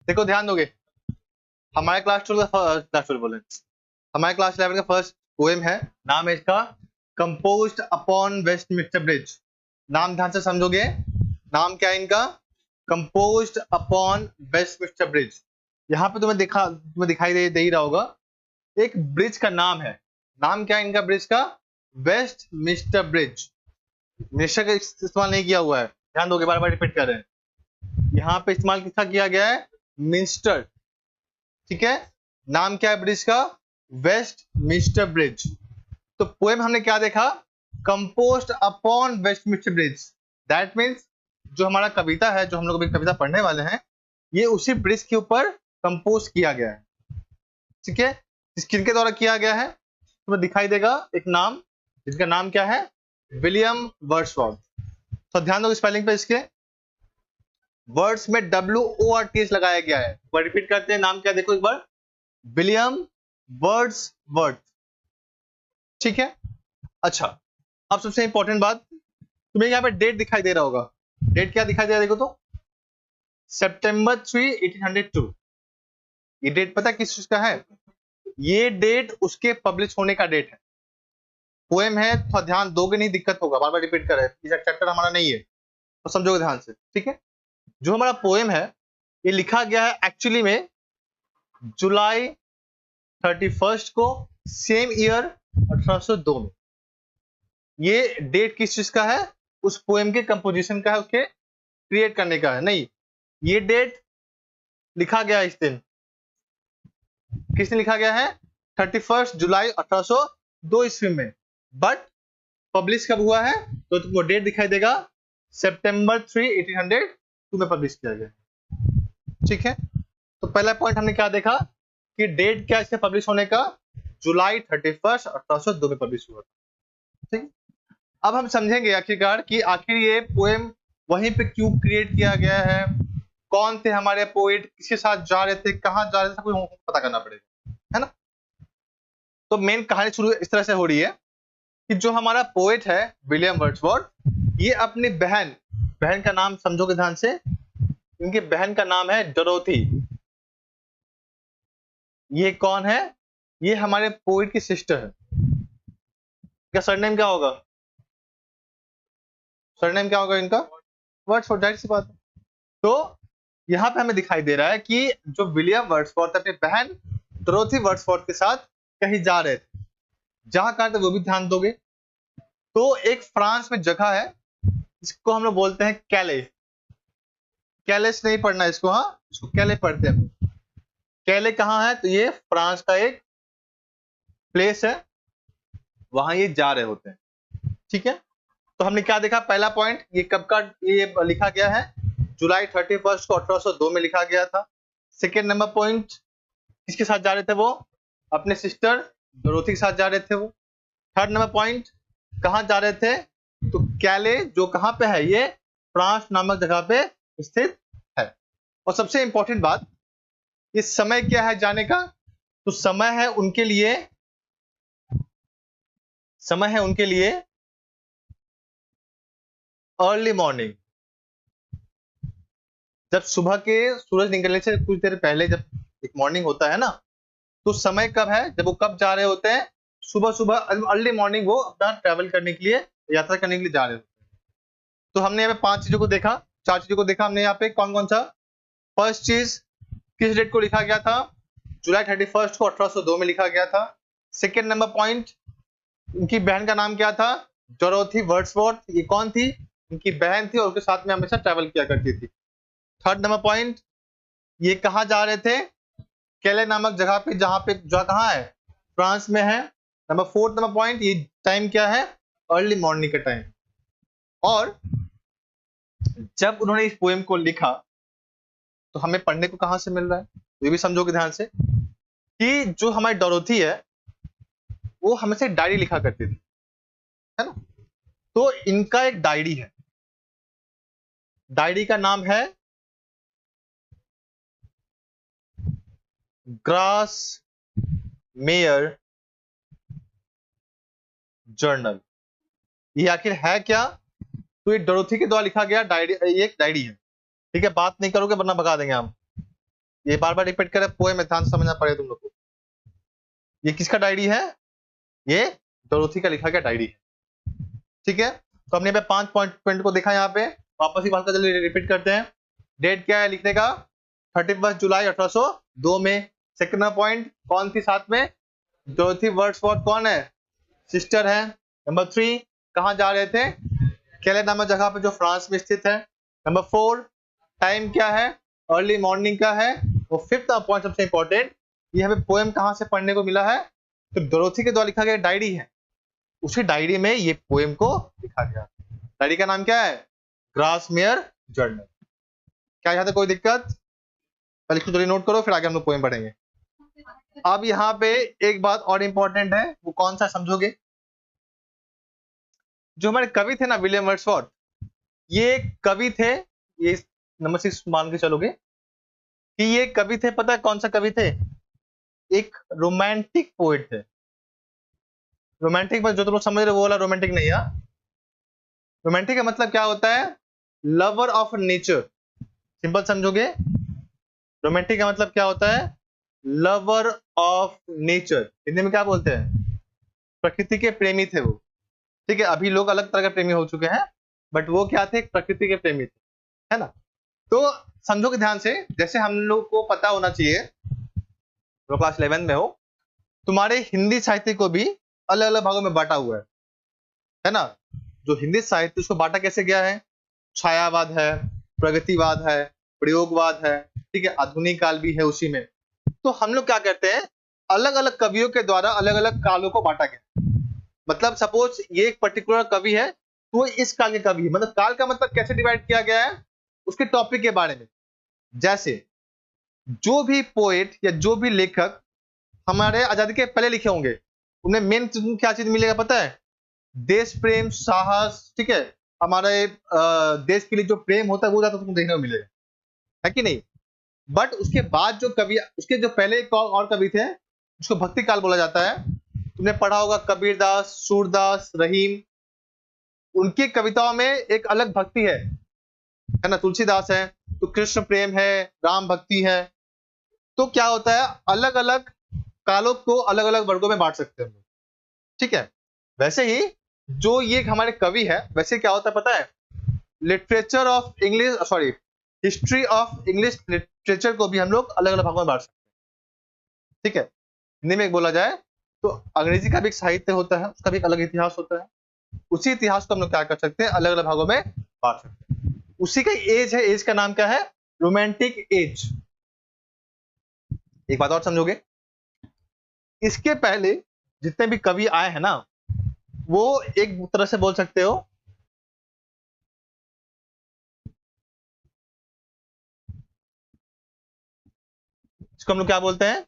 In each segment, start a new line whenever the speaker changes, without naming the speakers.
देखो ध्यान दोगे, हमारे क्लास 12 बोले, हमारे क्लास 11 का फर्स्ट पोएम है, नाम है इसका कंपोज्ड अपॉन वेस्टमिंस्टर ब्रिज। नाम ध्यान से समझोगे, नाम क्या है इनका, कंपोज्ड अपॉन वेस्टमिंस्टर ब्रिज। यहाँ पे तुम्हें दिखाई दे ही रहा होगा, एक ब्रिज का नाम है। नाम क्या है इनका ब्रिज का, वेस्टमिंस्टर ब्रिज। मिस्टर का इस्तेमाल नहीं किया हुआ है, ध्यान दोगे, बार बार रिपीट कर रहे हैं। यहाँ पे इस्तेमाल किसका किया गया है, मिंस्टर। ठीक है, नाम क्या है ब्रिज का, वेस्टमिंस्टर ब्रिज। तो पोएम हमने क्या देखा, composed upon Westminster bridge. That means जो हमारा कविता है, जो हम लोग अभी कविता पढ़ने वाले हैं, ये उसी ब्रिज के ऊपर कंपोज किया गया है। ठीक है, किनके द्वारा किया गया है, तुम्हें दिखाई देगा एक नाम, जिसका नाम क्या है, विलियम वर्ड्सवर्थ। तो ध्यान दो स्पेलिंग पे, इसके वर्ड्स में WORTH लगाया गया है। रिपीट करते हैं, नाम क्या देखो एक बार, विलियम वर्ड्सवर्थ। ठीक है, अच्छा अब सबसे इंपॉर्टेंट बात, तुम्हें यहाँ पे डेट दिखाई दे रहा होगा। डेट क्या दिखाई दे रहा है, देखो तो, September 3, 1802। ये डेट पता किस चीज का है, ये डेट उसके पब्लिश होने का डेट है। पोएम है, थोड़ा ध्यान दोगे नहीं दिक्कत होगा, बार बार रिपीट कर रहे हैं, ये चैप्टर हमारा नहीं है, तो समझोगे ध्यान से। ठीक है, जो हमारा पोएम है ये लिखा गया है एक्चुअली में जुलाई 31 को, सेम ईयर 1802 में। ये डेट किस चीज का है, उस पोएम के कंपोजिशन का है, उसके क्रिएट करने का है। नहीं, ये डेट लिखा गया है इस दिन, किसने लिखा गया है, 31 जुलाई 1802 ईस्वी में। बट पब्लिश कब हुआ है, तो तुमको डेट दिखाई देगा, September 3, 1802 में पब्लिश किया गया। ठीक है, तो पहला पॉइंट हमने क्या देखा कि डेट क्या इसके पब्लिश होने का, जुलाई 31, 1802 में पब्लिश हुआ। ठीक, अब हम समझेंगे आखिरकार कि आखिर ये पोएम वहीं पे क्यों क्रिएट किया गया है, कौन थे हमारे पोएट, किसके साथ जा रहे थे, कहां जा रहे थे, सब कुछ पता करना पड़ेगा, है ना। तो मेन कहानी शुरू इस तरह से हो रही है कि जो हमारा पोएट है विलियम वर्ड्सवर्थ, ये अपनी बहन का नाम समझोगे ध्यान से, इनकी बहन का नाम है डोरोथी। ये कौन है, ये हमारे पोएट की सिस्टर है। क्या सरनेम क्या होगा, सरनेम क्या होगा इनका, वर्ड्सवर्थ, जाहिर सी बात है। तो यहाँ पे हमें दिखाई दे रहा है कि जो विलियम वर्ड्सवर्थ अपनी बहन डोरोथी वर्ड्सवर्थ के साथ कहीं जा रहे थे, जहां कहा था वो भी ध्यान दोगे। तो एक फ्रांस में जगह है जिसको हम लोग बोलते हैं कैले। कैलेस नहीं पढ़ना इसको, हाँ इसको कैले पढ़ते हैं। कैले कहाँ है, तो ये फ्रांस का एक प्लेस है, वहां ये जा रहे होते हैं। ठीक है, तो हमने क्या देखा, पहला पॉइंट, ये कब का ये लिखा गया है, जुलाई 31 को 1802 में लिखा गया था। सेकेंड नंबर पॉइंट, किसके साथ जा रहे थे वो, अपने सिस्टर डोरोथी के साथ जा रहे थे वो। थर्ड नंबर पॉइंट, कहाँ जा रहे थे, तो कैले जो कहाँ पे है, ये फ्रांस नामक जगह पे स्थित है। और सबसे इंपॉर्टेंट बात, ये समय क्या है जाने का, तो समय है उनके लिए अर्ली मॉर्निंग। जब सुबह के सूरज निकलने से कुछ देर पहले जब एक मॉर्निंग होता है ना, तो समय कब है, जब वो कब जा रहे होते हैं, सुबह सुबह अर्ली मॉर्निंग वो अपना ट्रैवल करने के लिए, यात्रा करने के लिए जा रहे होते हैं। तो हमने यहाँ पे 5 चीजों को देखा, 4 चीजों को देखा हमने यहाँ पे, कौन कौन सा। फर्स्ट चीज, किस डेट को लिखा गया था, जुलाई 31 को 1802 में लिखा गया था। सेकेंड नंबर पॉइंट, उनकी बहन का नाम क्या था, डोरोथी वर्ड्सवर्थ। ये कौन थी, उनकी बहन थी और उनके साथ में हमेशा ट्रैवल किया करती थी। थर्ड नंबर पॉइंट, ये कहाँ जा रहे थे, कैले नामक जगह पे, जहाँ कहाँ है, फ्रांस में है। नंबर फोर्थ नंबर पॉइंट, ये टाइम क्या है, अर्ली मॉर्निंग का टाइम। और जब उन्होंने इस पोएम को लिखा तो हमें पढ़ने को कहां से मिल रहा है, ये भी समझोगे ध्यान से, कि जो हमारी डोरोथी है वो हमेशा डायरी लिखा करती थी, है ना। तो इनका एक डायरी है, डायरी का नाम है ग्रास मेयर जर्नल। ये आखिर है क्या, तो ये डोरोथी के द्वारा लिखा गया डायरी, ये एक डायरी है। ठीक है, बात नहीं करोगे वरना भगा देंगे हम। ये बार बार रिपीट करे, पोएम है, ध्यान से समझना पड़ेगा तुम लोग को। ये किसका डायरी है? ये डोरोथी का लिखा गया डायरी है। ठीक है, तो हमने पे 5 पॉइंट को देखा। यहाँ पे वापस ही बात का जल्दी रिपीट करते हैं। डेट क्या है लिखने का? 31 जुलाई 1802 में। सेकंड पॉइंट कौन थी साथ में? डोरोथी वर्ड्सवर्थ कौन है? सिस्टर है। नंबर 3 कहाँ जा रहे थे? कैले नामक जगह पे जो फ्रांस में स्थित है। नंबर 4 टाइम क्या है? अर्ली मॉर्निंग का है। और 5th पॉइंट सबसे इंपॉर्टेंट, ये हमें पोएम कहाँ से पढ़ने को मिला है? तो डोरोथी के द्वारा लिखा गया डायरी है, उसी डायरी में ये पोएम को लिखा गया। डायरी का नाम क्या है? ग्रासमेयर जर्नल। क्या यहाँ तक कोई दिक्कत? पहले इसको नोट करो, फिर आगे हम लोग पोएम पढ़ेंगे। अब यहाँ पे एक बात और इंपॉर्टेंट है, वो कौन सा समझोगे? जो हमारे कवि थे ना विलियम वर्ड्सवर्थ, ये कवि थे, ये नंबर 6 मान के चलोगे कि ये कवि थे। पता है कौन सा कवि थे? एक रोमांटिक पोएट थे। रोमांटिक मतलब जो तुम लोग समझ रहे हो वो वाला रोमांटिक नहीं है। रोमांटिक का मतलब क्या होता है? Lover of nature. सिंपल समझोगे, रोमांटिक का मतलब क्या होता है? Lover of nature. हिंदी में क्या बोलते हैं? प्रकृति के प्रेमी थे वो। ठीक है, अभी लोग अलग तरह के प्रेमी हो चुके हैं, बट वो क्या थे? प्रकृति के प्रेमी थे, है ना। तो समझोगे ध्यान से, जैसे हम लोग को पता होना चाहिए, तो क्लास 11 में हो, तुम्हारे हिंदी साहित्य को भी अलग अलग भागों में बांटा हुआ है ना। जो हिंदी साहित्य उसको बांटा कैसे गया है? छायावाद है, प्रगतिवाद है, प्रयोगवाद है, ठीक है, आधुनिक काल भी है उसी में। तो हम लोग क्या करते हैं, अलग अलग कवियों के द्वारा अलग अलग कालों को बांटा गया। मतलब सपोज ये एक पर्टिकुलर कवि है, तो इस काल के कवि है। मतलब काल का मतलब कैसे डिवाइड किया गया है? उसके टॉपिक के बारे में। जैसे जो भी पोएट या जो भी लेखक हमारे आजादी के पहले लिखे होंगे, उन्हें मेन क्या चीज मिलेगा पता है? देश प्रेम, साहस, ठीक है, हमारे देश के लिए जो प्रेम होता है वो ज्यादा तुमको देखने को मिलेगा, है कि नहीं। बट उसके बाद जो कवि, उसके जो पहले एक और कवि थे, उसको भक्ति काल बोला जाता है। तुमने पढ़ा होगा कबीरदास, सूरदास, रहीम। उनकी कविताओं में एक अलग भक्ति है ना। तुलसीदास है तो कृष्ण प्रेम है, राम भक्ति है। तो क्या होता है, अलग अलग कालों को अलग अलग वर्गों में बांट सकते हैं, ठीक है। वैसे ही जो ये हमारे कवि है, वैसे क्या होता है पता है? Literature of English, sorry, history of English literature को भी हम लोग अलग अलग भागों में बांट सकते हैं, ठीक है। हिंदी में एक बोला जाए तो अंग्रेजी का भी एक साहित्य होता है, उसका भी एक अलग इतिहास होता है। उसी इतिहास को हम लोग क्या कर सकते हैं? अलग अलग भागों में बांट सकते हैं। उसी का एज है, एज का नाम क्या है? Romantic as. एक बात और समझोगे, इसके पहले जितने भी कवि आए हैं ना, वो एक तरह से बोल सकते हो, इसको हम लोग क्या बोलते हैं?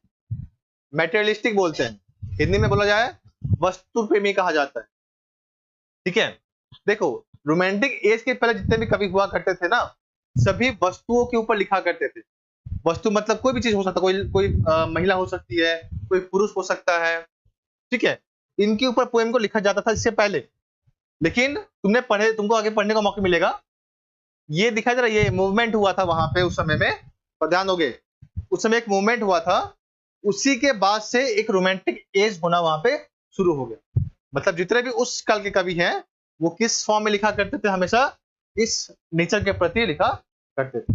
मैटेरियलिस्टिक बोलते हैं। हिंदी में बोला जाए वस्तु प्रेमी कहा जाता है, ठीक है। देखो, रोमांटिक एज के पहले जितने भी कवि हुआ करते थे ना, सभी वस्तुओं के ऊपर लिखा करते थे। वस्तु मतलब कोई भी चीज हो सकता है, कोई कोई महिला हो सकती है, कोई पुरुष हो सकता है, ठीक है। इनके ऊपर पोएम को लिखा जाता था इससे पहले। लेकिन तुमको आगे पढ़ने का मौका मिलेगा, ये दिखाई दे रहा है, ये मूवमेंट हुआ था वहां पे उस समय में, पर ध्यान दोगे, उस समय एक मूवमेंट हुआ था, उसी के बाद से एक रोमांटिक एज होना वहां पे शुरू हो गया। मतलब जितने भी उस काल के कवि हैं, वो किस फॉर्म में लिखा करते थे? हमेशा इस नेचर के प्रति लिखा करते थे।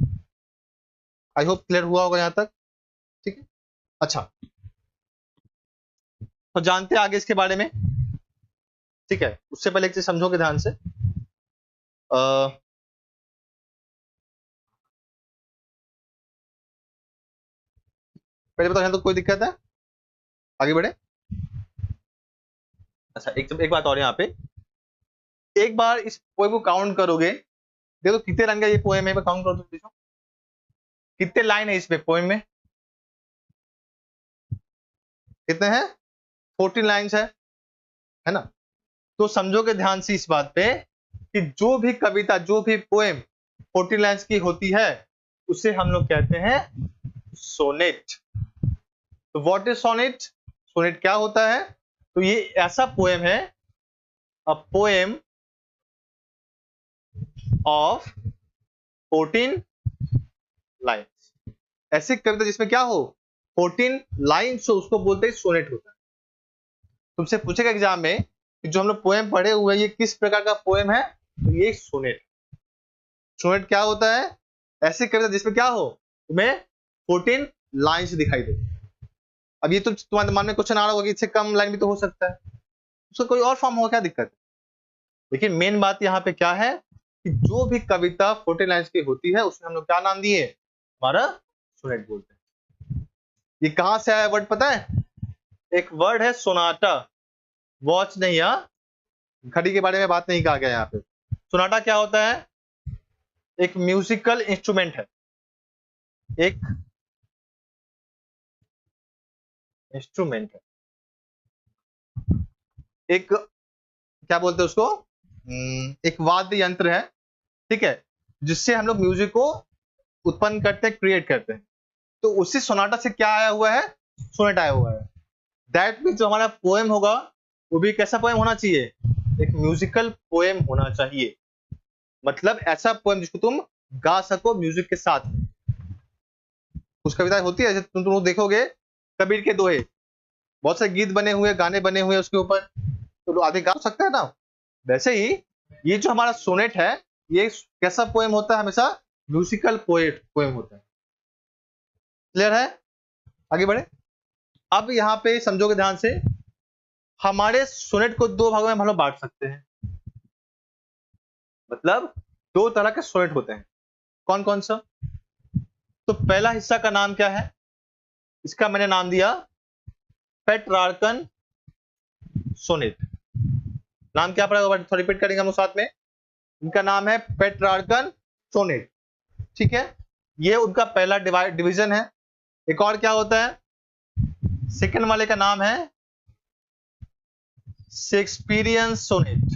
आई होप क्लियर हुआ होगा यहां तक, ठीक है। अच्छा, तो जानते हैं आगे इसके बारे में, ठीक है। उससे पहले एक चीज समझोगे ध्यान से, पहले बताओ, यहाँ तो कोई दिक्कत है? आगे बढ़े। अच्छा, एक बात और, यहाँ पे एक बार इस पोएम को काउंट करोगे, देखो कितने लाइन का ये पोएम है, काउंट करो तो देखो कितने लाइन है इसमें पोएम में। कितने हैं? 14 लाइन्स है ना। तो समझोगे ध्यान से इस बात पे कि जो भी कविता, जो भी पोएम 14 लाइन्स की होती है, उसे हम लोग कहते हैं सोनेट। तो व्हाट इज सोनेट? सोनेट क्या होता है? तो ये ऐसा पोएम है, अ पोएम ऑफ 14 लाइन्स, ऐसी कविता जिसमें क्या हो 14 लाइन्स हो उसको बोलते हैं सोनेट होता है। तुमसे पूछेगा एग्जाम में कि जो हम लोग पोएम पढ़े हुए ये किस प्रकार का पोएम है, तो ये सोनेट। सोनेट क्या होता है? ऐसी कविता जिसमें क्या हो तुम्हें 14 लाइन्स दिखाई दे। अब ये तो तुम्हारे मन में क्वेश्चन आ रहा होगा कि इससे कम लाइन भी तो हो सकता है, उसका कोई और फॉर्म होगा, क्या दिक्कत है? लेकिन मेन बात यहाँ पे क्या है कि जो भी कविता 14 लाइन्स की होती है उसमें हम लोग क्या नाम दिए, हमारा सोनेट बोलते हैं। ये कहां से आया वर्ड पता है? एक वर्ड है सोनाटा, वॉच नहीं, घड़ी के बारे में बात नहीं कहा गया यहाँ पे। सोनाटा क्या होता है? एक म्यूजिकल इंस्ट्रूमेंट है, एक इंस्ट्रूमेंट है, एक क्या बोलते हैं उसको, एक वाद्य यंत्र है, ठीक है, जिससे हम लोग म्यूजिक को उत्पन्न करते हैं, क्रिएट करते हैं। तो उसी सोनाटा से क्या आया हुआ है, सोनेट आया हुआ है। दैट मीन्स जो हमारा पोएम होगा वो भी कैसा पोएम होना चाहिए, एक म्यूजिकल पोएम होना चाहिए। मतलब ऐसा पोएम जिसको तुम गा सको म्यूजिक के साथ। कुछ कविताएं होती है जैसे तुम लोग देखोगे कबीर के दोहे, बहुत से गीत बने हुए, गाने बने हुए उसके ऊपर, तो आदमी गा सकता है ना। वैसे ही ये जो हमारा सोनेट है ये कैसा पोएम होता है, हमेशा म्यूजिकल पोएम होता है। क्लियर है? आगे बढ़े। अब यहाँ पे समझोगे ध्यान से, हमारे सोनेट को दो भागों में हम लोग बांट सकते हैं। मतलब दो तरह के सोनेट होते हैं। कौन कौन सा? तो पहला हिस्सा का नाम क्या है, इसका मैंने नाम दिया पेट्रार्कन सोनेट। नाम क्या पड़ेगा, थोड़ा रिपीट करेंगे हम साथ में। इनका नाम है पेट्रार्कन सोनेट, ठीक है। ये उनका पहला डिवीजन है। एक और क्या होता है, सेकंड वाले का नाम है शेक्सपियरियन सोनेट।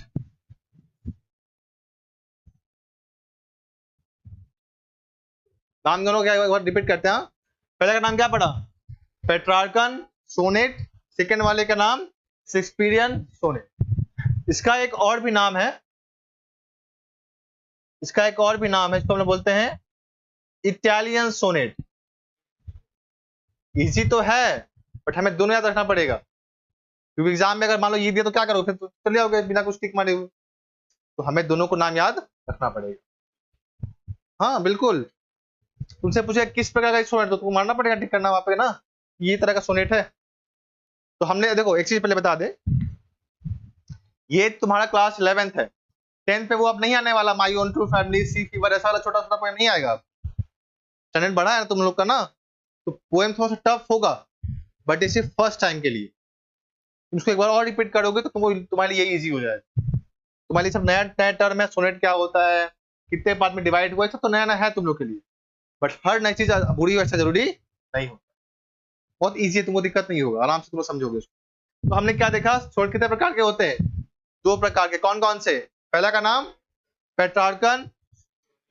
नाम दोनों क्या एक बार रिपीट करते हैं। पहले का नाम क्या पड़ा, पेट्रार्कन सोनेट, सेकंड वाले का नाम शेक्सपियरियन सोनेट। इसका एक और भी नाम है, इसका एक और भी नाम है, इसको हम लोग बोलते हैं इटालियन सोनेट। इजी तो है बट हमें दोनों याद रखना पड़ेगा, क्योंकि एग्जाम में अगर मान लो ये दिया तो क्या करोगे, फिर तो चले जाओगे बिना कुछ टिक मारे हुए। तो हमें दोनों को नाम याद रखना पड़ेगा। हाँ बिल्कुल, तुमसे पूछे किस प्रकार का सोनेट, तो तुमको मारना पड़ेगा, टिक करना वहां पे ना, ये तरह का सोनेट है। तो हमने देखो एक चीज पहले बता दे, ये तुम्हारा क्लास 11th है, 10th पे वो अब नहीं आने वाला, my own true family, sea fever, ऐसा वाला छोटा छोटा पोएम नहीं आएगा। स्टैंडर्ड बड़ा है ना तुम लोग का ना, तो पोएम थोड़ा सा टफ होगा, बट इसे फर्स्ट टाइम के लिए तुम उसको एक बार और रिपीट करोगे तो तुमको तुम्हारे लिए इजी हो जाएगा। तुम्हारे लिए सब नया नया टर्म है, सोनेट क्या होता है, कितने पार्ट में डिवाइड हुआ है, तो नया नया है तुम लोग के लिए, बट हर नई चीज बुरी वैसा जरूरी नहीं होता। बहुत ईजी है, तुमको दिक्कत नहीं होगा, आराम से तुम समझोगे उसको। तो हमने क्या देखा, सोनेट कितने प्रकार के होते हैं, दो प्रकार के। कौन कौन से? पहला का नाम पेट्रार्कन,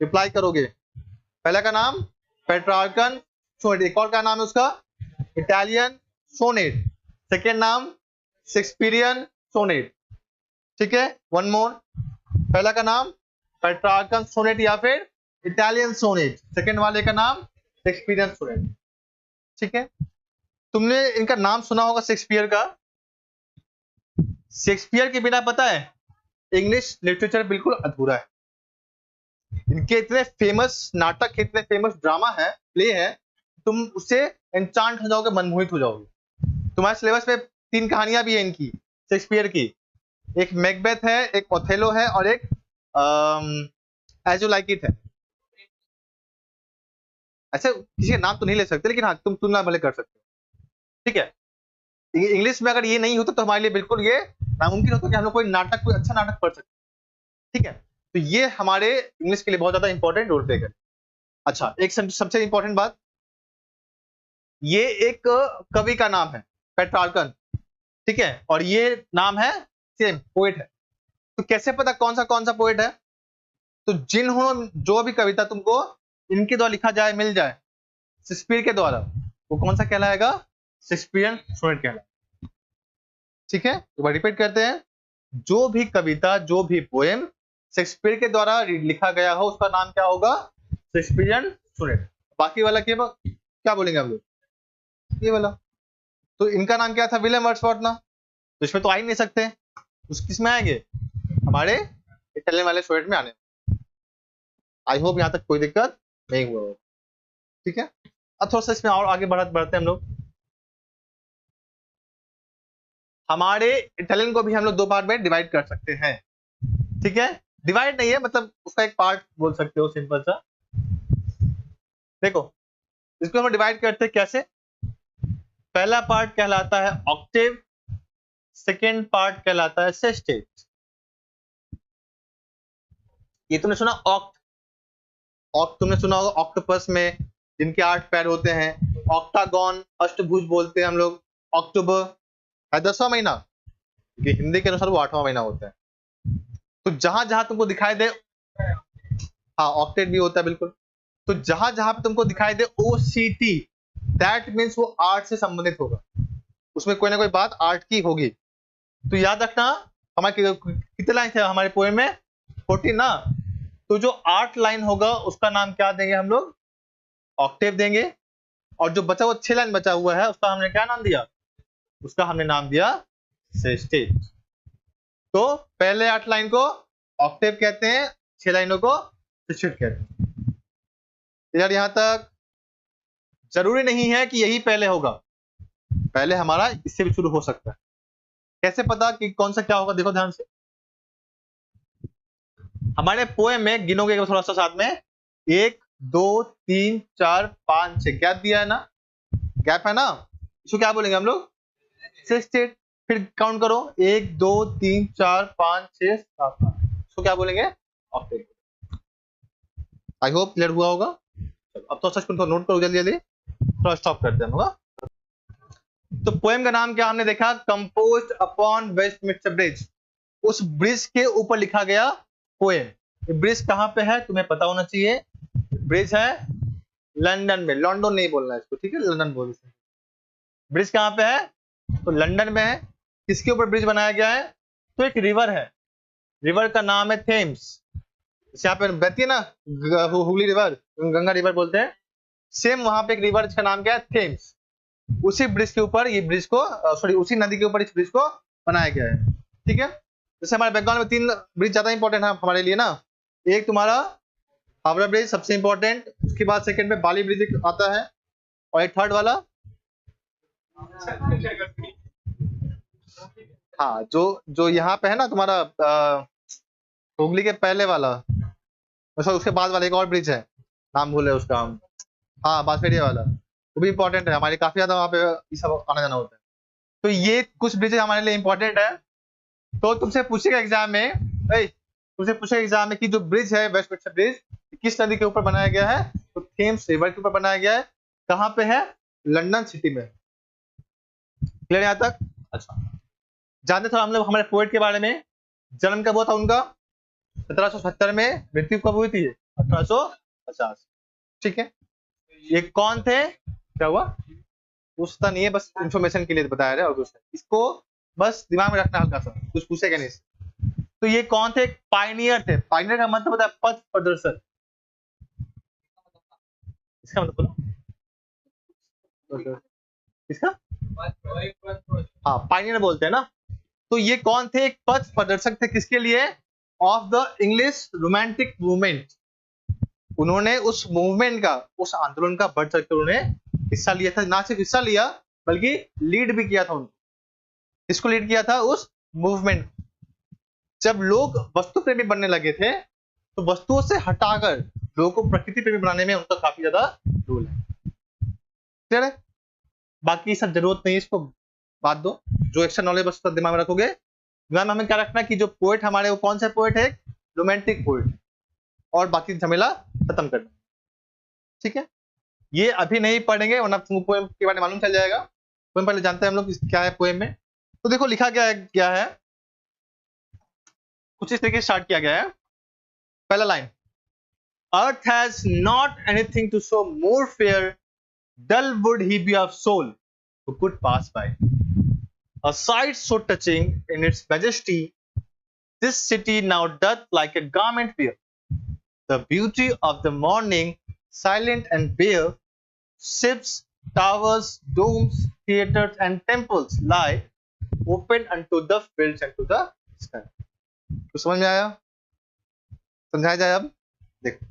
रिप्लाई करोगे, पहला का नाम पेट्रार्कन सोनेट। एक और का नाम है उसका इटालियन सोनेट, सेकेंड नाम शेक्सपियरियन सोनेट, ठीक है। वन मोर, पहला का नाम पेट्रार्कन सोनेट या फिर इटालियन सोनेट, सेकेंड वाले का नाम शेक्सपियरियन सोनेट, ठीक है। तुमने इनका नाम सुना होगा शेक्सपियर का। शेक्सपियर के बिना पता है इंग्लिश लिटरेचर बिल्कुल अधूरा है। इनके इतने फेमस नाटक, इतने फेमस ड्रामा है, प्ले है, तुम उससे एंचांट हो जाओगे, मनमोहित हो जाओगे। तुम्हारे सिलेबस में 3 कहानियां भी है इनकी, शेक्सपियर की, एक मैकबेथ है, एक ओथेलो है और एक एज यू लाइक इट है। ऐसे किसी का नाम तो नहीं ले सकते, लेकिन हाँ तुम तुलना भले कर सकते हो, ठीक है। इंग्लिश में अगर ये नहीं होता तो हमारे लिए बिल्कुल ये नामुमकिन होता कि हम लोग कोई नाटक, कोई अच्छा नाटक पढ़ सकते, ठीक है। तो ये हमारे इंग्लिश के लिए बहुत ज्यादा इंपॉर्टेंट रोल प्ले करें। अच्छा, एक सबसे इंपॉर्टेंट बात, ये एक कवि का नाम है पेट्रार्कन, ठीक है, और ये नाम है सेम पोएट है। तो कैसे पता कौन सा पोएट है? तो जिन्होंने जो भी कविता तुमको इनके द्वारा लिखा जाए, मिल जाए शेक्सपियर के द्वारा, वो कौन सा कहलाएगा, शेक्सपियरियन सोनेट कहलाएगा, ठीक है। एक बार रिपीट करते हैं, जो भी कविता, जो भी पोएम शेक्सपियर के द्वारा लिखा गया हो उसका नाम क्या होगा, शेक्सपियरियन सोनेट। बाकी वाला क्या क्या बोलेंगे हम लोग, ये वाला। तो इनका नाम क्या था, विलियम वर्ड्सवर्थ ना, तो इसमें तो आ ही नहीं सकते, उस किस में आएंगे, हमारे इटालियन वाले स्टूडेंट में आने। आई होप यहाँ तक कोई दिक्कत नहीं हुआ हो, ठीक है। अब थोड़ा सा इसमें और आगे बढ़ते हैं हम लोग। हमारे इटालियन को भी हम लोग दो पार्ट में डिवाइड कर सकते हैं, ठीक है। डिवाइड नहीं है, मतलब उसका एक पार्ट बोल सकते हो, सिंपल सा। देखो इसको हम डिवाइड करते हैं कैसे, पहला पार्ट कहलाता है ऑक्टेव, सेकेंड पार्ट कहलाता है सेस्टेट। ये तुमने सुना ऑक्ट, ऑक्ट तुमने सुना होगा, ऑक्टोपस में जिनके 8 पैर होते हैं, ऑक्टागॉन अष्टभुज बोलते हैं हम लोग, अक्टूबर है 10वां महीना, क्योंकि हिंदी के अनुसार वो 8वां महीना होता है। तो जहां जहां तुमको दिखाई दे, हाँ ऑक्टेट भी होता है बिल्कुल, तो जहां जहां पे तुमको दिखाई दे OCT, दैट मीन्स वो आर्ट से संबंधित होगा, उसमें कोई ना कोई बात आर्ट की होगी। तो याद रखना, हमारे कितने लाइन थे हमारे पोएम में, 14 ना, तो जो 8 लाइन होगा उसका नाम क्या देंगे हम लोग, ऑक्टेव देंगे, और जो बचा हुआ 6 लाइन बचा हुआ है उसका हमने क्या नाम दिया, उसका हमने नाम दिया सेस्टेट। तो पहले 8 लाइन को ऑक्टेव कहते हैं, 6 लाइनों को सेस्टेट कहते हैं। यार यहां तक जरूरी नहीं है कि यही पहले होगा, पहले हमारा इससे भी शुरू हो सकता है। कैसे पता कि कौन सा क्या होगा, देखो ध्यान से, हमारे पोएम में गिनोगे थोड़ा सा साथ में, 1 2 3 4 5 6 गैप दिया है ना, गैप है ना, इसको क्या बोलेंगे हम लोग, सेस्टेट। फिर काउंट करो, 1 2 3 4 5 6 7 8, इसको क्या बोलेंगे, ऑक्टेव। आई होप क्लियर हुआ होगा। अब तो सच नोट करो जल्दी जल्दी, थोड़ा स्टॉप करते हैं होगा। तो पोएम का नाम क्या हमने देखा, कंपोज्ड अपॉन वेस्टमिंस्टर ब्रिज, उस ब्रिज के ऊपर लिखा गया पोएम। ब्रिज कहां पे है तुम्हें पता होना चाहिए, ब्रिज है लंदन में, लंदन नहीं बोलना है इसको, ठीक है, लंदन बोल। ब्रिज कहां पे है, तो लंदन में है। किसके ऊपर ब्रिज बनाया गया है, तो एक रिवर है, रिवर का नाम है थेम्स, यहाँ पे बहती है ना हुगली रिवर, गंगा रिवर बोलते हैं, सेम वहां पे एक रिवर जिसका नाम क्या है, थेम्स। उसी ब्रिज के ऊपर ये ब्रिज को, सॉरी उसी नदी के ऊपर इस ब्रिज को बनाया गया है, ठीक है। जैसे हमारे बैकग्राउंड में 3 ब्रिज ज्यादा इंपॉर्टेंट है हमारे लिए ना, एक तुम्हारा हावड़ा ब्रिज सबसे इंपॉर्टेंट, उसके बाद सेकंड में बाली ब्रिज आता है, और एक थर्ड वाला, हाँ जो जो यहाँ पे है ना तुम्हारा हुगली के पहले वाला, उसके बाद वाला एक और ब्रिज है, नाम भूले उसका हम, हाँ बांसपेड़िया वाला, वो भी इंपॉर्टेंट है हमारे, काफी ज्यादा वहाँ पे ये सब आना जाना होता है। तो ये कुछ ब्रिजेज हमारे लिए इंपॉर्टेंट है। तो तुमसे पूछेगा एग्जाम में, तुमसे पूछेगा एग्जाम में कि जो ब्रिज है वेस्टमिंस्टर ब्रिज किस नदी के ऊपर बनाया गया है, तो थेम्स रिवर के ऊपर बनाया गया है, कहाँ पे है, लंदन सिटी में। क्लियर यहाँ तक, अच्छा। जानते थे हम लोग हमारे पोएट के बारे में, जन्म कब हुआ था उनका, 1770 में, मृत्यु कब हुई थी, 1850, ठीक है। ये कौन थे, क्या हुआ, पूछता नहीं है, बस इंफॉर्मेशन के लिए बताया रहे, और कुछ इसको बस दिमाग में रखना हल्का सा, कुछ पूछेगा नहीं। तो ये कौन थे, पायनियर थे, पायनियर का मतलब होता है पथ प्रदर्शक, इसका मतलब इसका, हाँ पायनियर बोलते हैं ना। तो ये कौन थे, एक पथ प्रदर्शक थे, किसके लिए, of the English romantic movement. उन्होंने उस मूवमेंट का, उस आंदोलन का बढ़ चढ़ कर उन्होंने हिस्सा लिया था, ना सिर्फ हिस्सा लिया बल्कि लीड भी किया था उनको। इसको लीड किया था, उस मूवमेंट। जब लोग वस्तु प्रेमी बनने लगे थे, तो वस्तुओं से हटाकर लोगों को प्रकृति प्रेमी बनाने में उनका काफी ज्यादा रोल है, क्लियर है। बाकी सब जरूरत नहीं है, इसको बात दो, जो एक्स्ट्रा नॉलेज बस दिमाग में रखोगे। दिमाग में हमें क्या रखना कि जो पोएट हमारे, वो कौन सा पोएट है, रोमांटिक पोएट, और बाकी झमेला खत्म करना, ठीक है। ये अभी नहीं पढ़ेंगे वरना पोएम के बारे में मालूम चल जाएगा। पोएम पहले जानते हैं हम लोग क्या है पोएम में। तो देखो लिखा क्या है, कुछ इस तरीके से स्टार्ट किया गया है। पहला line, earth has not anything to show more fair, dull would he be of soul who could pass by. A sight so touching in its majesty, this city now doth like a garment wear. The beauty of the morning, silent and bare, ships, towers, domes, theaters and temples lie open unto the fields and to the sky. तो समझ में आया? समझाया जाए अब? देखो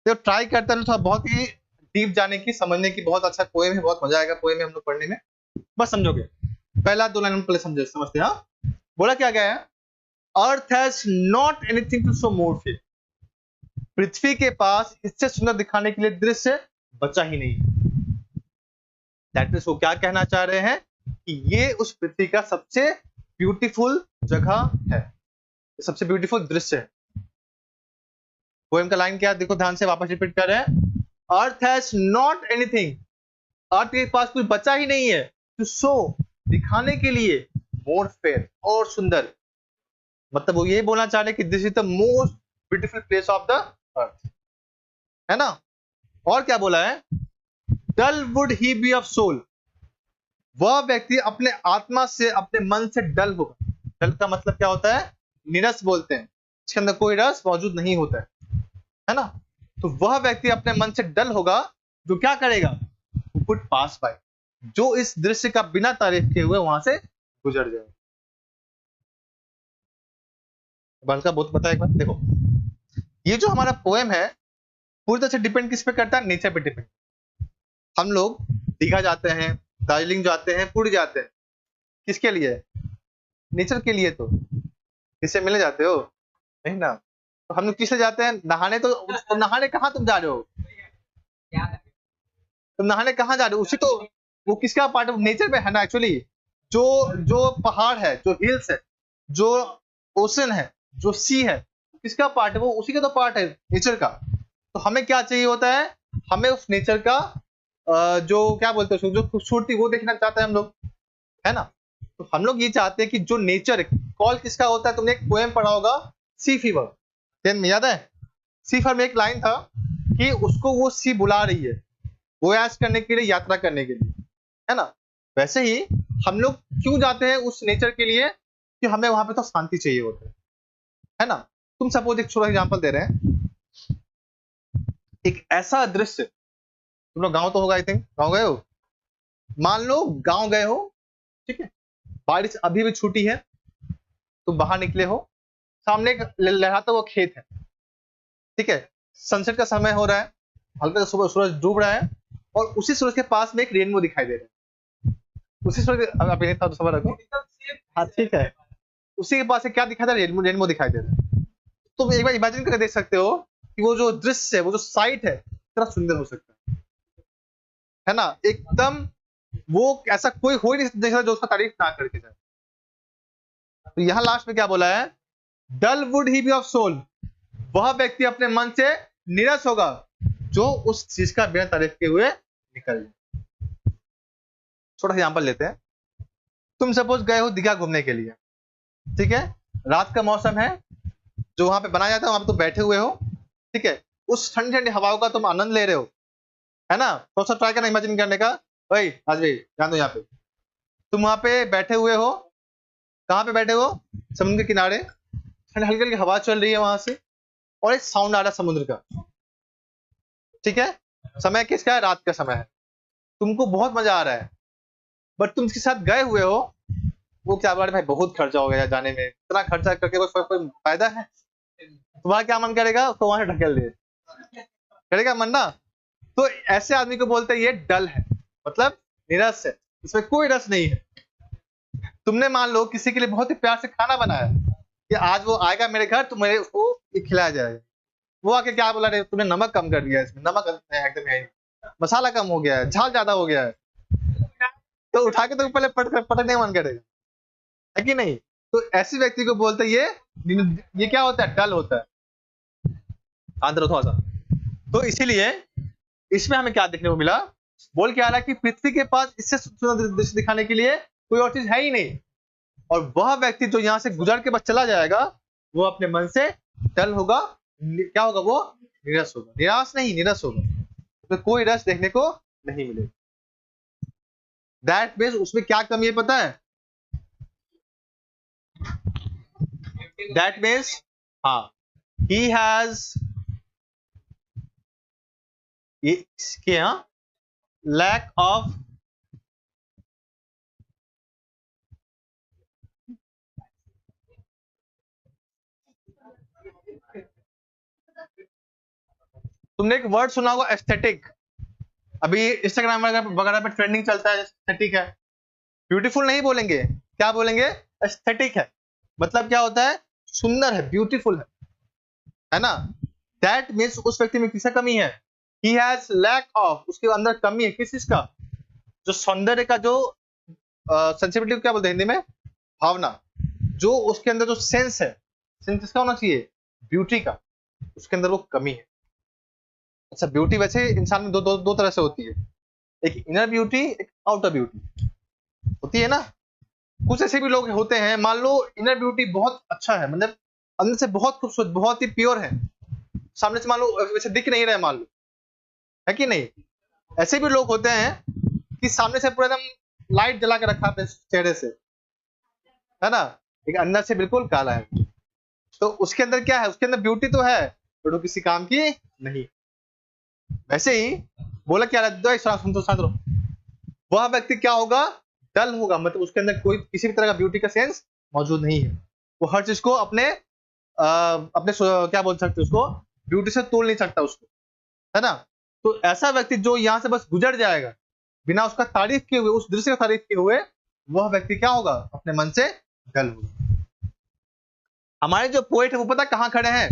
तो try करता है थोड़ा बहुत ही डीप जाने की, समझने की। बहुत अच्छा पोएम है, बहुत मजा आएगा पोएम में हम लोग पढ़ने में, बस समझोगे। पहला 2 लाइन पहले समझते हैं। हाँ, बोला क्या गया है? Earth has not anything to show more fair. पृथ्वी के पास इससे सुंदर दिखाने के लिए दृश्य बचा ही नहीं। दैट मींस वो क्या कहना चाह रहे हैं कि ये उस पृथ्वी का सबसे ब्यूटीफुल जगह है, सबसे ब्यूटीफुल दृश्य है। पोएम का लाइन क्या है? देखो ध्यान से, वापस रिपीट कर रहे हैं। अर्थ हैज नॉट एनीथिंग, अर्थ के पास कुछ बचा ही नहीं है, टू शो दिखाने के लिए, मोर फेयर और सुंदर। मतलब वो ये बोलना चाह रहे हैं कि this is the most beautiful place of the earth, है ना। और क्या बोला है? Dull would he be of soul, वह व्यक्ति अपने आत्मा से, अपने मन से डल होगा। डल का मतलब क्या होता है? नीरस बोलते हैं, इसके अंदर कोई रस मौजूद नहीं होता है ना। तो वह व्यक्ति अपने मन से डल होगा जो क्या करेगा? वुड पास बाय, जो इस दृश्य का बिना तारीफ किए हुए वहां से गुजर जाए। बल्कि बहुत पता है एक बात, देखो ये जो हमारा पोएम है पूरी तरह से डिपेंड किस पे करता है? नेचर पे डिपेंड। हम लोग दीघा जाते हैं, दार्जिलिंग जाते हैं, पुरी जाते हैं, किसके लिए? नेचर के लिए। तो किससे मिलने जाते हो? नहीं ना। तो हम लोग किससे जाते हैं? नहाने। तो नहाने कहाँ तुम जा रहे हो? तुम नहाने कहाँ जा रहे हो? उसी तो वो किसका पार्ट है? नेचर पे है ना एक्चुअली। जो पहाड़ है, जो हिल्स है, जो ओशन है, जो सी है, किसका पार्ट है? वो उसी का तो पार्ट है, नेचर का। तो हमें क्या चाहिए होता है? हमें उस नेचर का जो क्या बोलते हैं, जो खूबसूरती, वो देखना चाहते हैं हम लोग, है ना। तो हम लोग ये चाहते हैं कि जो नेचर, कॉल किसका होता है? तुमने एक पोएम पढ़ा होगा, सी फीवर, 10 में याद है? सी फीवर में एक लाइन था कि उसको वो सी बुला रही है वोयाज करने के लिए, यात्रा करने के लिए, है ना। वैसे ही हम लोग क्यों जाते हैं उस नेचर के लिए? कि हमें वहां पे तो शांति चाहिए होता है ना। तुम सपोज एक छोटा एग्जांपल दे रहे हैं, एक ऐसा दृश्य, तुम लोग गांव तो होगा, आई थिंक गांव गए हो। मान लो गांव गए हो, ठीक है, बारिश अभी भी छूटी है, तुम बाहर निकले हो, सामने एक लहराता हुआ खेत है, ठीक है, सनसेट का समय हो रहा है, हल्का सुबह सूरज डूब रहा है, और उसी सूरज के पास में एक रेनबो दिखाई दे रहा है। उसी सूरज अभी था तो समझ रखो, हाँ ठीक है, उसी के पास से क्या दिखा था? रेनबो दिखाई दे रहा है। तुम एक बार इमेजिन करके देख सकते हो कि वो जो दृश्य है, वो जो साइट है, कितना सुंदर हो सकता है ना। एकदम वो ऐसा कोई हो ही नहीं सकता जो उसका तारीफ ना करके जाए। तो यहाँ लास्ट में क्या बोला है? Dull would he be of soul, वह व्यक्ति अपने मन से निरस होगा जो उस चीज का बिना तारीफ किए हुए निकल जाए। छोटा सा एग्जांपल लेते हैं। तुम सपोज गए हो दीघा घूमने के लिए, ठीक है, रात का मौसम है, जो वहां पे बनाया जाता है वहां पे तुम बैठे हुए हो, ठीक है, उस ठंडी ठंडी हवाओं का तुम आनंद ले रहे हो, है ना। थोड़ा सा ट्राई करना इमेजिन करने का। भाई आज भाई ध्यान दो, यहाँ पे तुम वहां पे बैठे हुए हो, कहाँ पे बैठे हो? समुद्र के किनारे, हल्की हल्की हवा चल रही है वहां से, और एक साउंड आ रहा है समुद्र का, ठीक है, समय किसका है? रात का समय है, तुमको बहुत मजा आ रहा है, बट तुम इसके साथ गए हुए हो, वो क्या बोल रहे? भाई बहुत खर्चा हो गया जाने में, इतना खर्चा करके कोई फायदा है? तुम्हारा क्या मन करेगा? उसको वहां से ढकेल दे, करेगा मन ना। तो ऐसे आदमी को बोलते हैं ये डल है, मतलब निरस है, इसमें कोई रस नहीं है। तुमने मान लो किसी के लिए बहुत ही प्यार से खाना बनाया कि आज वो आएगा मेरे घर तो मेरे उसको ये खिलाया जाएगा, वो आके क्या बोला? रे तुमने नमक कम कर दिया, इसमें नमक एकदम है, मसाला कम हो गया है, झाल ज्यादा हो गया है, तो उठा के तो पहले पटकने मन करेगा, है कि नहीं। तो ऐसे व्यक्ति को बोलते हैं ये क्या होता है? डल होता है। आंध्र थोड़ा सा। तो इसीलिए इसमें हमें क्या देखने को मिला? बोल क्या रहा है कि पृथ्वी के पास इससे सुंदर दृश्य दिखाने के लिए कोई और चीज है ही नहीं, और वह व्यक्ति जो यहाँ से गुजर के बस चला जाएगा वो अपने मन से डल होगा, क्या होगा? वो निरस होगा, निराश नहीं निरस होगा, तो कोई रस देखने को नहीं मिलेगा। दैट मींस उसमें क्या कमी है पता है? दैट मींस हाँ, he has ये इसके लैक ऑफ तुमने एक वर्ड सुना होगा एस्थेटिक, अभी इंस्टाग्राम वगैरह पे ट्रेंडिंग चलता है, एस्थेटिक है। ब्यूटीफुल नहीं बोलेंगे, क्या बोलेंगे? एस्थेटिक है। मतलब क्या होता है? सुंदर है, ब्यूटीफुल है ना? दैट मीन्स उस व्यक्ति में किसका कमी है? ही हैज लैक ऑफ, उसके अंदर कमी है किस चीज का? जो सौंदर्य का जो सेंसिटिविटी क्या बोलते हैं हिंदी में? भावना। जो उसके अंदर जो सेंस है, सेंस किसका होना चाहिए? ब्यूटी का, उसके अंदर वो कमी है। अच्छा, ब्यूटी वैसे इंसान में दो तरह से होती है, एक इनर ब्यूटी, एक आउटर ब्यूटी होती है ना। कुछ ऐसे भी लोग होते हैं, मान लो इनर ब्यूटी बहुत अच्छा है, मतलब अंदर से बहुत खूबसूरत, बहुत ही प्योर है, सामने से मान लो वैसे दिख नहीं रहा है, मान लो, है कि नहीं? ऐसे भी लोग होते हैं कि सामने से पूरा एकदम लाइट जला के रखा अपने चेहरे से, है ना, लेकिन अंदर से बिल्कुल काला है। तो उसके अंदर क्या है? उसके अंदर ब्यूटी तो है, बट वो किसी काम की नहीं। वैसे ही बोला क्या सुन, वह व्यक्ति क्या होगा? डल होगा, मतलब उसके अंदर कोई किसी भी तरह का ब्यूटी का सेंस मौजूद नहीं है। वो हर चीज को अपने क्या बोल सकते उसको, ब्यूटी से तोड़ नहीं सकता उसको, है ना। तो ऐसा व्यक्ति जो यहाँ से बस गुजर जाएगा बिना उसका तारीफ किए हुए, उस दृश्य का तारीफ किए हुए, वह व्यक्ति क्या होगा? अपने मन से डल होगा। हमारे जो पोएट है वो पता कहाँ खड़े हैं?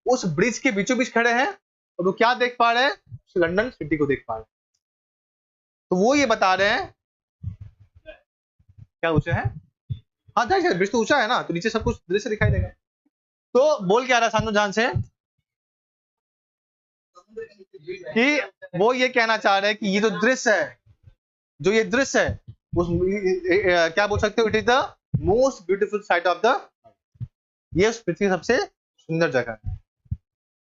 उस ब्रिज के बीचों बीच खड़े हैं, और वो क्या देख पा रहे हैं? लंदन सिटी को देख पा रहे हैं। तो वो ये बता रहे हैं, क्या ऊंचा है? हाँ जाहिर, ब्रिज तो ऊंचा है ना, तो नीचे सब कुछ दृश्य दिखाई देगा। तो बोल क्या रहा है सानू जान से कि वो ये कहना चाह रहे हैं कि ये जो दृश्य है, जो ये दृश्य है, उस क्या बोल सकते हो? It is the most beautiful sight of the, ये उस पृथ्वी की सबसे सुंदर जगह है।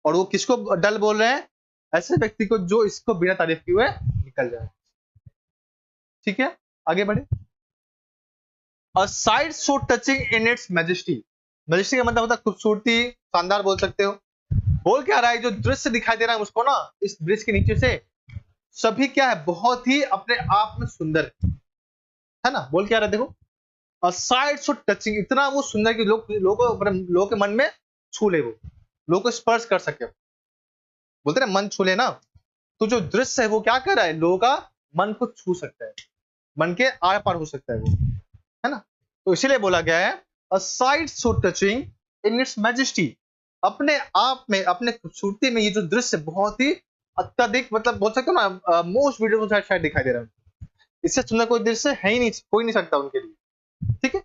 और वो किसको डल बोल रहे हैं? ऐसे व्यक्ति को जो इसको बिना तारीफ किए हुए निकल जाए। ठीक है, आगे बढ़े। A sight so touching in its majesty, majesty का मतलब होता है खूबसूरती, शानदार बोल सकते हो। बोल क्या रहा है? जो दृश्य दिखाई दे रहा है उसको ना, इस ब्रिज के नीचे से, सभी क्या है? बहुत ही अपने आप में सुंदर है ना। बोल क्या रहा है देखो, A sight so touching, इतना वो सुंदर कि लोगों के मन में छू ले, वो लोगों को स्पर्श कर सके। बोलते ना मन छू ले ना, तो जो दृश्य है वो क्या कर रहा है? लोगों का मन को छू सकता है, मन के आर पार हो सकता है वो, है ना। तो इसीलिए बोला गया है a sight so touching in its majesty, अपने आप में, अपने खूबसूरती में ये जो दृश्य बहुत ही अत्यधिक, मतलब बोल सकते हो ना, मोस्ट ब्यूटीफुल साइट शायद दिखाई दे रहा है। इससे सुंदर कोई दृश्य है ही नहीं, कोई नहीं सकता उनके लिए। ठीक है।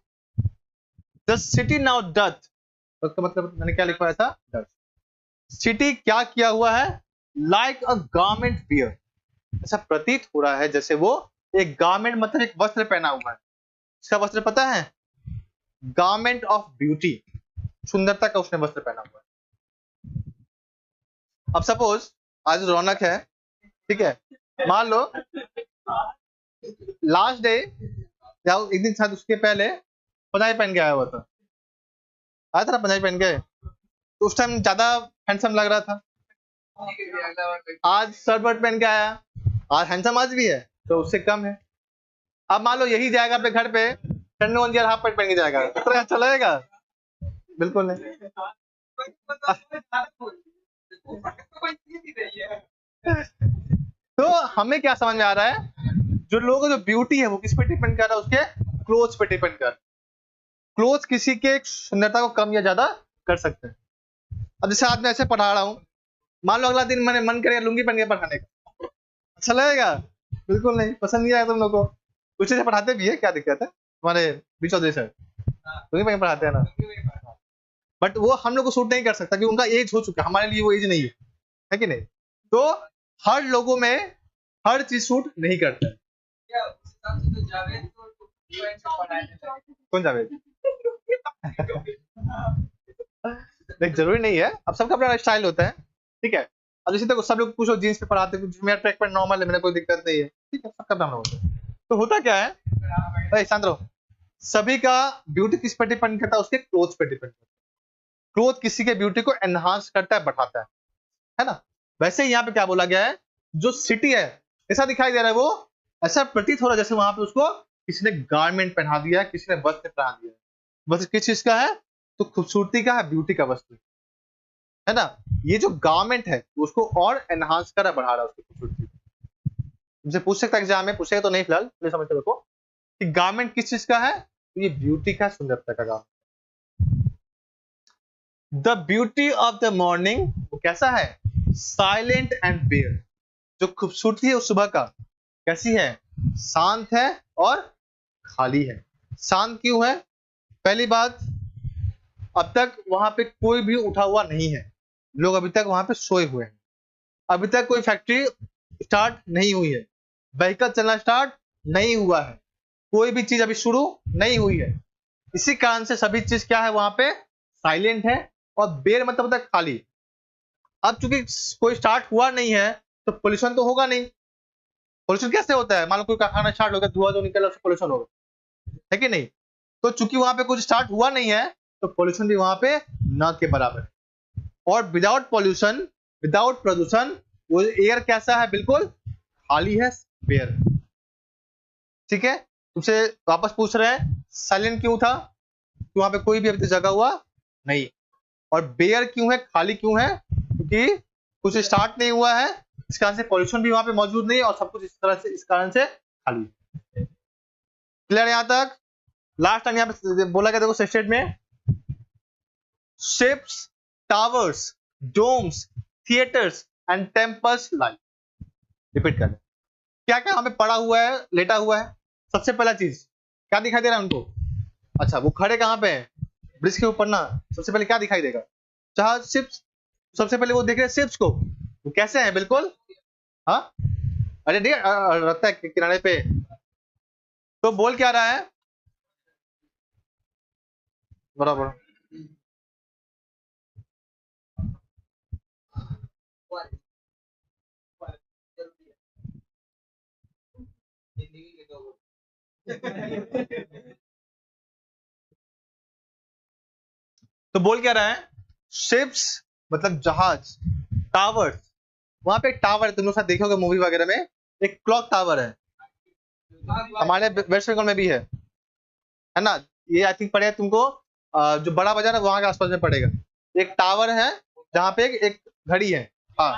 द सिटी नाउ डथ, उसका मतलब मैंने क्या लिखवाया था? डथ। सिटी क्या किया हुआ है? लाइक अ गारमेंट वियर, ऐसा प्रतीत हो रहा है जैसे वो एक गारमेंट, मतलब एक वस्त्र पहना हुआ है। इसका वस्त्र पता है? गारमेंट ऑफ ब्यूटी, सुंदरता का उसने वस्त्र पहना हुआ है। अब सपोज आज रौनक है, ठीक है, मान लो लास्ट डे या एक दिन शायद उसके पहले पंजाबी पहन के आया हुआ था, आया था ना पंजाबी पहन के, तो उस टाइम ज्यादा हैंडसम लग रहा था। आज शर्ट वर्ट पहन के आया, आज हैंडसम आज भी है, तो उससे कम है। अब मान लो यही जाएगा अपने घर पे टन्नू अंजियर हाफ पैंट पहन के जाएगा, तो अच्छा लगेगा? बिल्कुल नहीं। तो हमें क्या समझ में आ रहा है? जो लोगों का जो ब्यूटी है वो किस पे डिपेंड कर रहा है? उसके क्लोथ्स पे डिपेंड कर। क्लोथ्स किसी के सुंदरता को कम या ज्यादा कर सकते हैं। अब जैसे आज मैं ऐसे पढ़ा रहा हूँ, मान लो अगला दिन मैंने मन करेगा लुंगी पहन के पढ़ाने का, अच्छा लगेगा? बिल्कुल नहीं, पसंद नहीं आया तुम लोग को। कुछ ऐसे पढ़ाते भी है, क्या दिक्कत है? तुम्हारे बीच चौधरी सर लुंगी पहन के पढ़ाते हैं ना, बट वो हम लोग को सूट नहीं कर सकता क्योंकि उनका एज हो चुका है, हमारे लिए वो एज नहीं है कि नहीं? तो हर लोगों में हर चीज सूट नहीं करता है। कौन जावेद? देख जरूरी नहीं है, अब सबका अपना स्टाइल होता है, ठीक है। अब जैसे देखो सब लोग पूछो जीन्स पे पढ़ाते हैं, मेरा ट्रैक पैंट नॉर्मल है, मेरा कोई दिक्कत नहीं है, ठीक है, सबका अपना होता है। तो होता क्या है भाई शांत रहो, सभी का ब्यूटी किस पे डिपेंड करता है? उसके क्लोथ पे डिपेंड करता है। क्लोथ किसी के ब्यूटी को एनहांस करता है, बढ़ाता है ना। वैसे ही यहाँ पे क्या बोला गया है? जो सिटी है ऐसा दिखाई दे रहा है वो, ऐसा प्रतीत हो रहा है जैसे वहां पे उसको किसी ने गारमेंट पहना दिया, किसी ने वस्त्र पहना दिया। वस्त्र किस चीज का है? तो खूबसूरती का है, ब्यूटी का वस्त्र है ना। ये जो गारमेंट है उसको और एनहांस कर बढ़ा रहा है उसकी खूबसूरती। तुमसे पूछ सकता है एग्जाम में, पूछेगा तो नहीं फिलहाल, पहले समझ रखो कि गारमेंट किस चीज का है, तो ये ब्यूटी का, सुंदरता का garment. The beauty of the morning वो कैसा है? Silent and bare. जो खूबसूरती है उस सुबह का कैसी है? शांत है और खाली है। शांत क्यों है? पहली बात, अब तक वहां पे कोई भी उठा हुआ नहीं है, लोग अभी तक वहां पे सोए हुए हैं। अभी तक कोई फैक्ट्री स्टार्ट नहीं हुई है, व्हीकल चलना स्टार्ट नहीं हुआ है, कोई भी चीज अभी शुरू नहीं हुई है। इसी कारण से सभी चीज क्या है वहां पे? साइलेंट है। और बेर मतलब तक खाली। अब चूंकि कोई स्टार्ट हुआ नहीं है तो पोल्यूशन तो होगा नहीं। पोल्यूशन कैसे होता है? मान लो कोई कारखाना स्टार्ट हो गया, धुआं जो निकला उससे पोल्यूशन होगा, है कि नहीं? तो चूंकि वहां पे कुछ स्टार्ट हुआ नहीं है तो पोल्यूशन भी वहां पे न के बराबर है। और विदाउट पॉल्यूशन, विदाउट प्रदूषण, वो एयर कैसा है? बिल्कुल खाली है, बेयर। ठीक है, तुमसे वापस पूछ रहे हैं साइलेंट क्यों था? कि वहां पे कोई भी अभी तक जगा हुआ नहीं। और बेयर क्यों है, खाली क्यों है? क्योंकि कुछ स्टार्ट नहीं हुआ है, इस कारण से पॉल्यूशन भी वहां पे मौजूद नहीं है और सब कुछ इस तरह से, इस कारण से खाली। क्लियर यहां तक? लास्ट टाइम यहां पे बोला गया, देखो स्टेट में ships, towers, domes, theatres and temples lie. Repeat कर, क्या क्या हमें पड़ा हुआ है, लेटा हुआ है? सबसे पहला चीज क्या दिखाई दे रहा है उनको? अच्छा, वो खड़े कहां पे हैं? ब्रिज के ऊपर ना। सबसे पहले क्या दिखाई देगा? जहां शिप्स, सबसे पहले वो देख रहे हैं शिप्स को, वो कैसे हैं? बिल्कुल, हाँ, अरे नहीं रहता है किनारे पे। तो बोल क्या रहा है? बराबर। तो बोल क्या रहा है? शिप्स मतलब जहाज, टावर्स, वहां पे एक टावर है, तुम लोग साथ देखोगे मूवी वगैरह में, एक क्लॉक टावर है, हमारे वेस्ट बंगाल में भी है ना। ये आई थिंक पड़ेगा तुमको, जो बड़ा बाजार है वहां के आसपास में पड़ेगा। एक टावर है जहाँ पे एक घड़ी है। हाँ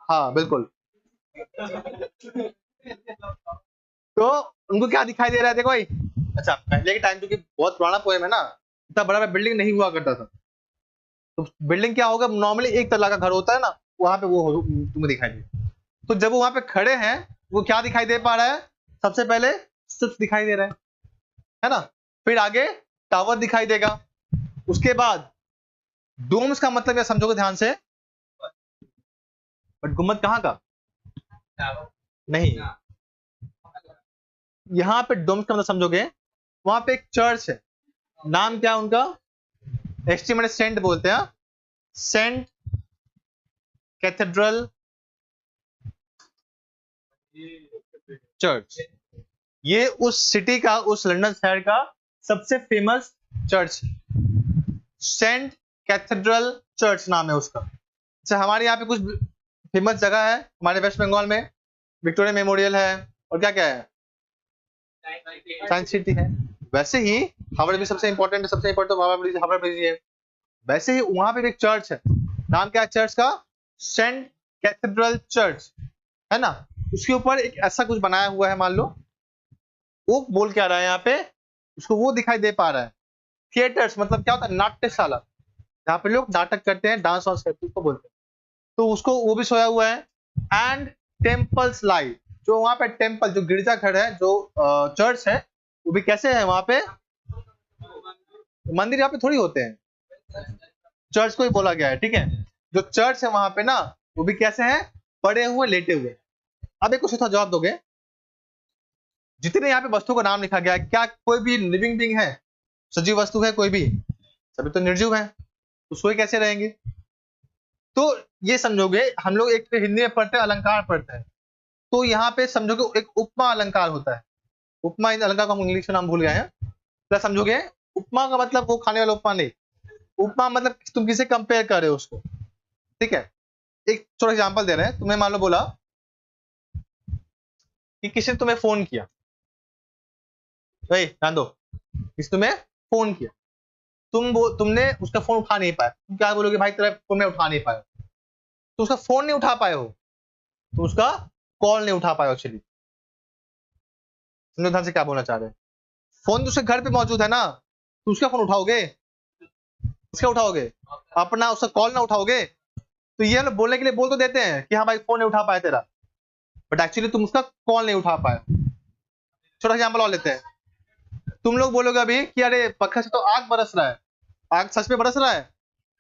हाँ बिल्कुल। तो उनको क्या दिखाई दे रहा है? देखो भाई, अच्छा पहले के टाइम, क्योंकि बहुत पुराना पोएम है ना, इतना बड़ा बड़ा बिल्डिंग नहीं हुआ करता था। तो बिल्डिंग क्या होगा, नॉर्मली एक तल्ला का घर होता है ना, वहां पे वो तुम्हें दिखाई दे। तो जब वो वहां पे खड़े हैं, वो क्या दिखाई दे पा रहा है? सबसे पहले सिर्फ दिखाई दे रहा है ना। फिर आगे टावर दिखाई देगा, उसके बाद डोम्स का मतलब क्या समझोगे ध्यान से? बट गुम्बद कहाँ का? नहीं, यहाँ पे डोम्स का मतलब समझोगे, वहां पे एक चर्च है, नाम क्या है उनका? एस्टी सेंट बोलते हैं, सेंट कैथेड्रल चर्च। ये उस सिटी का, उस लंदन शहर का सबसे फेमस चर्च है, सेंट कैथेड्रल चर्च नाम है उसका। अच्छा, हमारे यहाँ पे कुछ फेमस जगह है हमारे वेस्ट बंगाल में, विक्टोरिया मेमोरियल है, और क्या क्या है? साइंस सिटी है। वैसे ही हावड़ा ब्रिज सबसे इंपॉर्टेंट है, सबसे इंपॉर्टेंट हावड़ा ब्रिज है। वैसे ही वहां पे एक चर्च है, नाम क्या है चर्च का? सेंट कैथेड्रल चर्च, है ना। उसके ऊपर एक ऐसा कुछ बनाया हुआ है, मान लो, वो बोल क्या रहा है यहाँ पे? उसको वो दिखाई दे पा रहा है। थिएटर्स मतलब क्या होता है? नाट्यशाला, जहाँ पे लोग नाटक करते हैं, डांस वांस करते हैं, उसको बोलते हैं। तो उसको वो भी सोया हुआ है। एंड टेम्पल्स लाइट, जो वहां पे टेम्पल, जो गिरजाघर है, जो चर्च है, वो भी कैसे है वहां पे? मंदिर यहाँ पे थोड़ी होते हैं, चर्च को ही बोला गया है, ठीक है। जो चर्च है वहां पे ना, वो भी कैसे हैं? पड़े हुए, लेटे हुए। अब एक क्वेश्चन था, जवाब दोगे? जितने यहाँ पे वस्तु का नाम लिखा गया है, क्या कोई भी लिविंग बीइंग है, सजीव वस्तु है कोई भी? सभी तो निर्जीव है, तो सोए कैसे रहेंगे? तो ये समझोगे, हम लोग एक हिंदी में पढ़ते हैं, अलंकार पढ़ते हैं, तो यहाँ पे समझोगे एक उपमा अलंकार होता है। उपमा अलंकार का हम इंग्लिश में नाम भूल गए हैं, क्या समझोगे? उपमा का मतलब वो खाने वाला उपमा नहीं, उपमा मतलब तुम किसे कंपेयर कर रहे हो उसको, ठीक है। एक छोटा एग्जांपल दे रहे हैं, तुम्हें मान लो बोला कि किसी ने तुम्हें फोन किया, ध्यान दो, किसी तुम्हें फोन किया, तुमने उसका फोन उठा नहीं पाया, तुम क्या बोलोगे, भाई तेरा फोन मैं उठा नहीं पाया, तो उसका फोन नहीं उठा पाए हो, तो उसका कॉल नहीं उठा पाए हो। चलिए समझो ध्यान से क्या बोलना चाह रहे हैं। फोन तो उसके घर पे मौजूद है ना, तो उसका फोन उठाओगे, उसका उठाओगे, अपना उसका कॉल ना उठाओगे। तो ये लोग बोलने के लिए बोल तो देते हैं कि हाँ भाई फोन नहीं उठा पाया तेरा, बट एक्चुअली तुम उसका कॉल नहीं उठा पाए। छोटा एग्जाम्पल और लेते हैं, तुम लोग बोलोगे अभी कि अरे पंखा से तो आग बरस रहा है, आग सच में बरस रहा है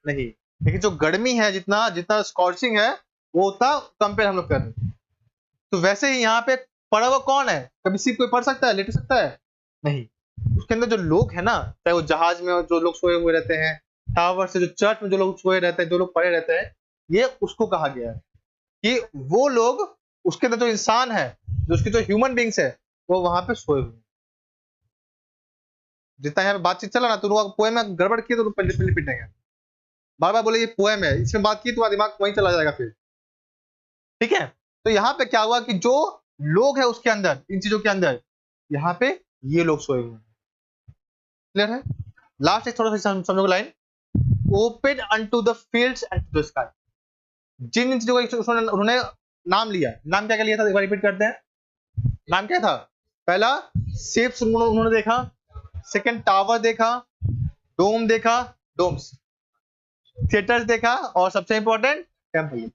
नहीं, लेकिन जो गर्मी है, जितना जितना स्कॉर्चिंग है, वो उतना कंपेयर हम लोग कर रहे हैं। तो वैसे ही यहाँ पे पड़ा हुआ कौन है, कभी सिर्फ कोई पढ़ सकता है, लेट सकता है नहीं, उसके अंदर जो लोग है ना, चाहे वो जहाज में जो लोग सोए हुए रहते हैं, टावर से जो चर्च में जो लोग सोए रहते हैं, जो लोग पड़े रहते हैं, ये उसको कहा गया है कि वो लोग, उसके अंदर जो इंसान है, जो उसके जो ह्यूमन बींग्स है, वो वहां पे सोए हुए। जितना यहाँ पे बातचीत चला ना, तो पोएम में गड़बड़ की तो पहले पिटेंगे, बार बार बोले ये पोएम है, इसमें बात की तो दिमाग वहीं चला जाएगा फिर। ठीक है, तो यहाँ पे क्या हुआ कि जो लोग है उसके अंदर, इन चीजों के अंदर, यहाँ पे ये लोग सोए हुए हैं। क्लियर है? लास्ट एक थोड़ा सा समझो line, open unto the fields and to the sky. जिन चीजों का उन्होंने नाम लिया, नाम क्या क्या लिया था, एक बार रिपीट करते हैं। नाम क्या था? पहला शिप्स उन्होंने देखा, सेकंड टावर देखा, डोम देखा, डोम्स, थिएटर्स देखा, और सबसे इंपॉर्टेंट टेम्पल।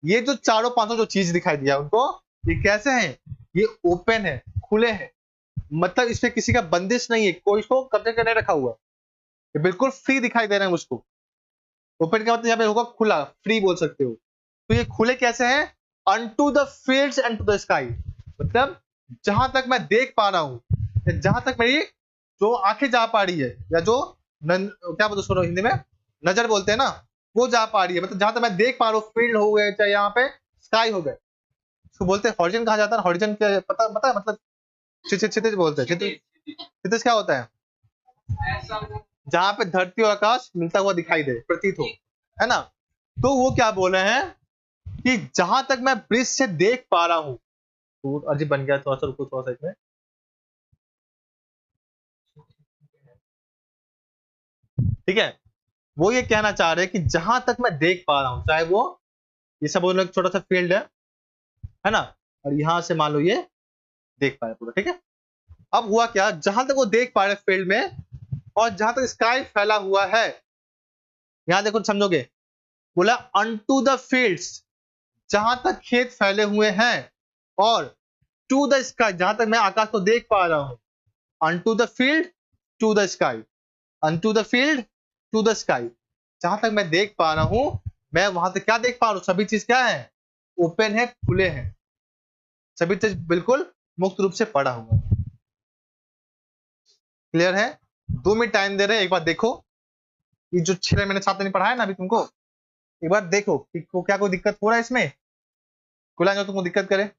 ये जो चारों पांचों जो चीज दिखाई दिया उनको, ये कैसे हैं? ये ओपन है, खुले हैं, मतलब इसमें किसी का बंदिश नहीं है, कोई इसको कब्जे करने रखा हुआ, ये बिल्कुल फ्री दिखाई दे रहे हैं मुझको। ओपन का मतलब यहाँ पे होगा खुला, फ्री बोल सकते हो। तो ये खुले कैसे हैं? Unto the fields and to the sky, मतलब जहां तक मैं देख पा रहा हूं, जहां तक मेरी जो आंखें जा पा रही है, या जो क्या बोलते उसको हिंदी में नजर बोलते हैं ना, वो जा पा रही है, मतलब जहां तक मैं देख पा रहा हूँ, फील्ड हो गए चाहे यहाँ पे स्काई हो गए, उसको बोलते हैं हॉरिजन कहा जाता है। हॉरिजन क्या पता है मतलब? क्षितिज बोलते हैं। क्षितिज क्या होता है? जहां पे धरती और आकाश मिलता हुआ दिखाई दे, प्रतीत हो, है ना? तो वो क्या बोल रहे हैं कि जहां तक मैं ब्रिज से देख पा रहा हूं, तो अजीब बन गया, थोड़ा सा रुको, थोड़ा सा इसमें, ठीक है। वो ये कहना चाह रहे हैं कि जहां तक मैं देख पा रहा हूं, चाहे वो ये सब बोलो छोटा सा फील्ड है ना, और यहां से मान लो ये देख पा रहे पूरा, ठीक है। अब हुआ क्या, जहां तक वो देख पा रहे फील्ड में, और जहां तक स्काई फैला हुआ है, यहां देखो समझोगे, बोला अनटू द फील्ड्स, जहां तक खेत फैले हुए हैं, और टू द स्काई, जहां तक मैं आकाश को देख पा रहा हूं, unto the field to the sky, unto the field to the sky, जहां तक मैं देख पा रहा हूं, मैं वहां तक क्या देख पा रहा हूं, सभी चीज क्या है? ओपन है, खुले हैं, सभी चीज बिल्कुल मुक्त रूप से पड़ा हुआ। क्लियर है? 2 मिनट टाइम दे रहे हैं, एक बार देखो, ये जो 6 महीने 7 दिन पढ़ाया ना अभी तुमको, एक बार देखो कि क्या कोई दिक्कत हो रहा है इसमें, खुला जो तुमको दिक्कत करे।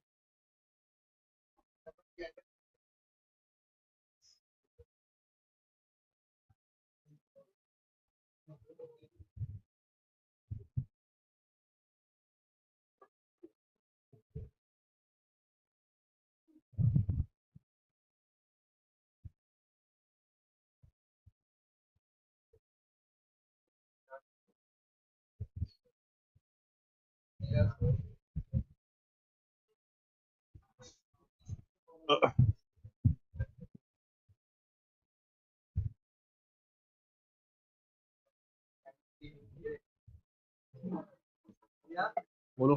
बोलो,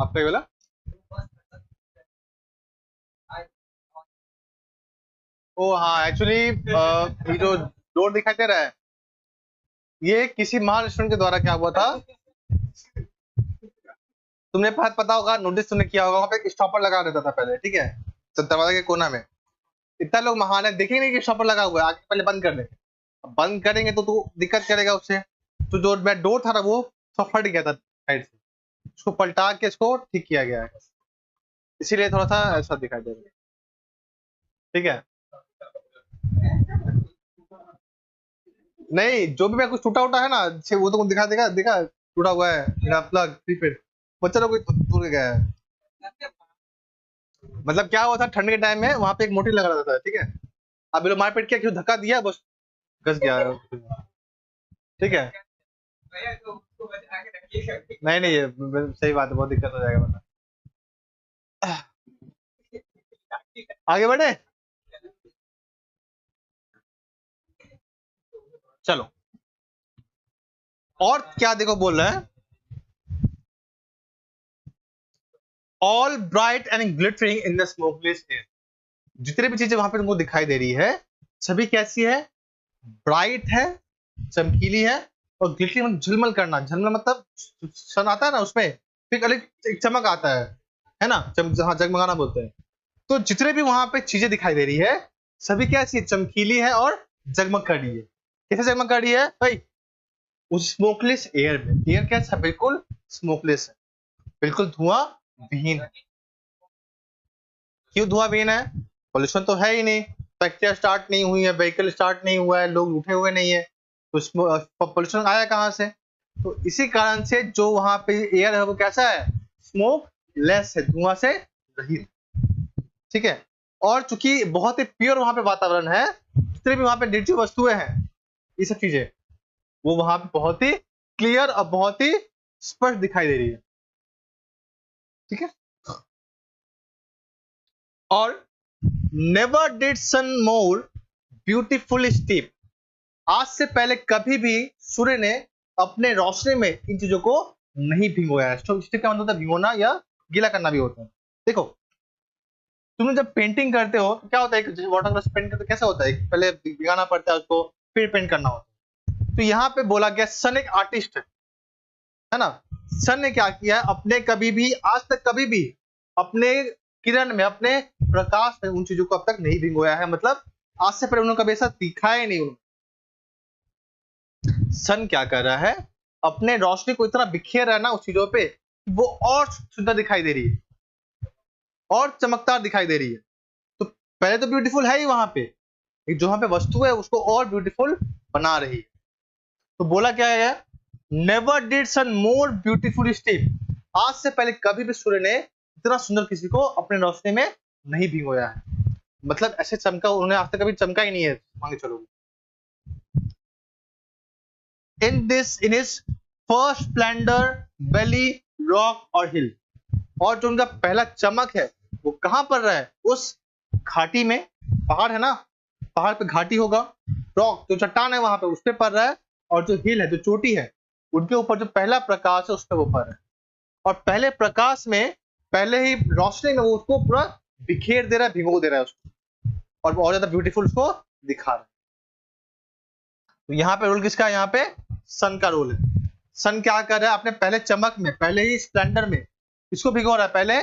आपका बोला। ओ हाँ, एक्चुअली ये जो डोर दिखाई दे रहा है, ये किसी महान स्टूडेंट के द्वारा क्या हुआ था, तुमने पता होगा, नोटिस तुमने किया होगा, वहां पे एक स्टॉपर लगा रहता था पहले, ठीक है, तो दरवाजे के कोना में। इतना लोग महान है, देखेंगे नहीं कि स्टॉपर लगा हुआ है, आगे पहले बंद कर देंगे, बंद करेंगे तो तू दिक्कत करेगा उससे। तो जो डोर था ना, वो सब फट गया था साइड से, उसको पलटा के इसको ठीक किया गया है, इसीलिए थोड़ा सा ऐसा दिखाई दे रहा है, ठीक है। नहीं, जो भी मैं कुछ टूटा उटा है ना, वो तो दिखा देगा, देखा टूटा हुआ है मेरा प्लग प्रीपेड, बच्चा लोग दूर गया है। मतलब क्या हुआ था, ठंड के टाइम में वहां पे एक मोटी लगा रहता था, ठीक है। अब ये लोग मारपीट किया, क्यों धक्का दिया, बस घस गया, ठीक है। नहीं नहीं, ये सही बात है, बहुत दिक्कत हो जाएगा वरना। आगे बढ़े, चलो। और क्या देखो बोल रहे हैं, all bright and glittering in the smokeless air. जितनी भी चीजें वहां पे तुमको दिखाई दे रही है, सभी कैसी है, ब्राइट है, चमकीली है, और ग्लिटरिंग मतलब झलमल करना, झलमल मतलब सन आता है ना उसमें, फिर अलग एक चमक आता है ना, जहाँ जगमगाना बोलते हैं। तो जितने भी वहां पे चीजें दिखाई दे रही है, सभी कैसी है, चमकीली है और जगमग कर रही है। कैसे जगमग कर रही है भाई, उस स्मोकलेस एयर में। एयर कैसा, बिल्कुल स्मोकलेस है, बिल्कुल धुआं विहीन है। क्यों धुआं विहीन है, पोल्यूशन तो है ही नहीं, फैक्ट्रियां स्टार्ट नहीं हुई है, व्हीकल स्टार्ट नहीं हुआ है, लोग उठे हुए नहीं है, तो पोल्यूशन आया कहां से। तो इसी कारण से जो वहां पे एयर है वो कैसा है, स्मोक लेस है, धुआं से रहित, ठीक है। और चूंकि बहुत ही प्योर वहां पे वातावरण है, जितने भी वहां पे निर्जीव वस्तुएं हैं, ये सब चीजें वो वहां पे बहुत ही क्लियर और बहुत ही स्पष्ट दिखाई दे रही है, ठीक है। और never did sun more beautiful steep, आज से पहले कभी भी सूर्य ने अपने रोशनी में इन चीजों को नहीं भिगोया है। स्टीप का मतलब होता है भिगोना या गीला करना भी होता है। देखो, तुम जब पेंटिंग करते हो तो क्या होता है, वाटर कलर से पेंट करते कैसा होता है, पहले भिगाना पड़ता है उसको, फिर पेंट करना होता है। तो यहाँ पे बोला गया सन एक आर्टिस्ट है ना। सन ने क्या किया है, अपने कभी भी, आज तक कभी भी अपने किरण में, अपने प्रकाश में उन चीजों को अब तक नहीं भिगोया है। मतलब आज से पहले उन्होंने कभी ऐसा दिखाया ही नहीं। सन क्या कर रहा है, अपने रोशनी को इतना बिखेर रहा है ना उस चीजों पे, वो और सुंदर दिखाई दे रही है और चमकदार दिखाई दे रही है। तो पहले तो ब्यूटीफुल है ही वहां पे, जो वहां पे वस्तु है उसको और ब्यूटीफुल बना रही है। तो बोला क्या है, never did sun more beautiful steep, आज से पहले कभी भी सूर्य ने इतना सुंदर किसी को अपने रोशनी में नहीं भिगोया है। मतलब ऐसे चमका उन्होंने आज तक कभी चमका ही नहीं है, मांगे चलो। In his first Splendor, valley, rock और हिल, और जो उनका पहला चमक है वो कहां पर रहा है, उस घाटी में। पहाड़ है ना, पहाड़ पे घाटी होगा, रॉक जो चट्टान है वहां पे उस पे पड़ रहा है, और जो हिल है, जो चोटी है, उनके ऊपर जो पहला प्रकाश है उस पे वो पड़ रहा है। और पहले प्रकाश में, पहले ही रोशनी में वो उसको पूरा बिखेर दे रहा है, भिगो दे रहा है उसको, और ज्यादा ब्यूटीफुल उसको दिखा रहा है। तो यहाँ पे रोल किसका है, यहाँ पे सन का रोल है। सन क्या कर रहा है, अपने पहले चमक में, पहले ही स्प्लेंडर में इसको भिगो रहा है, पहले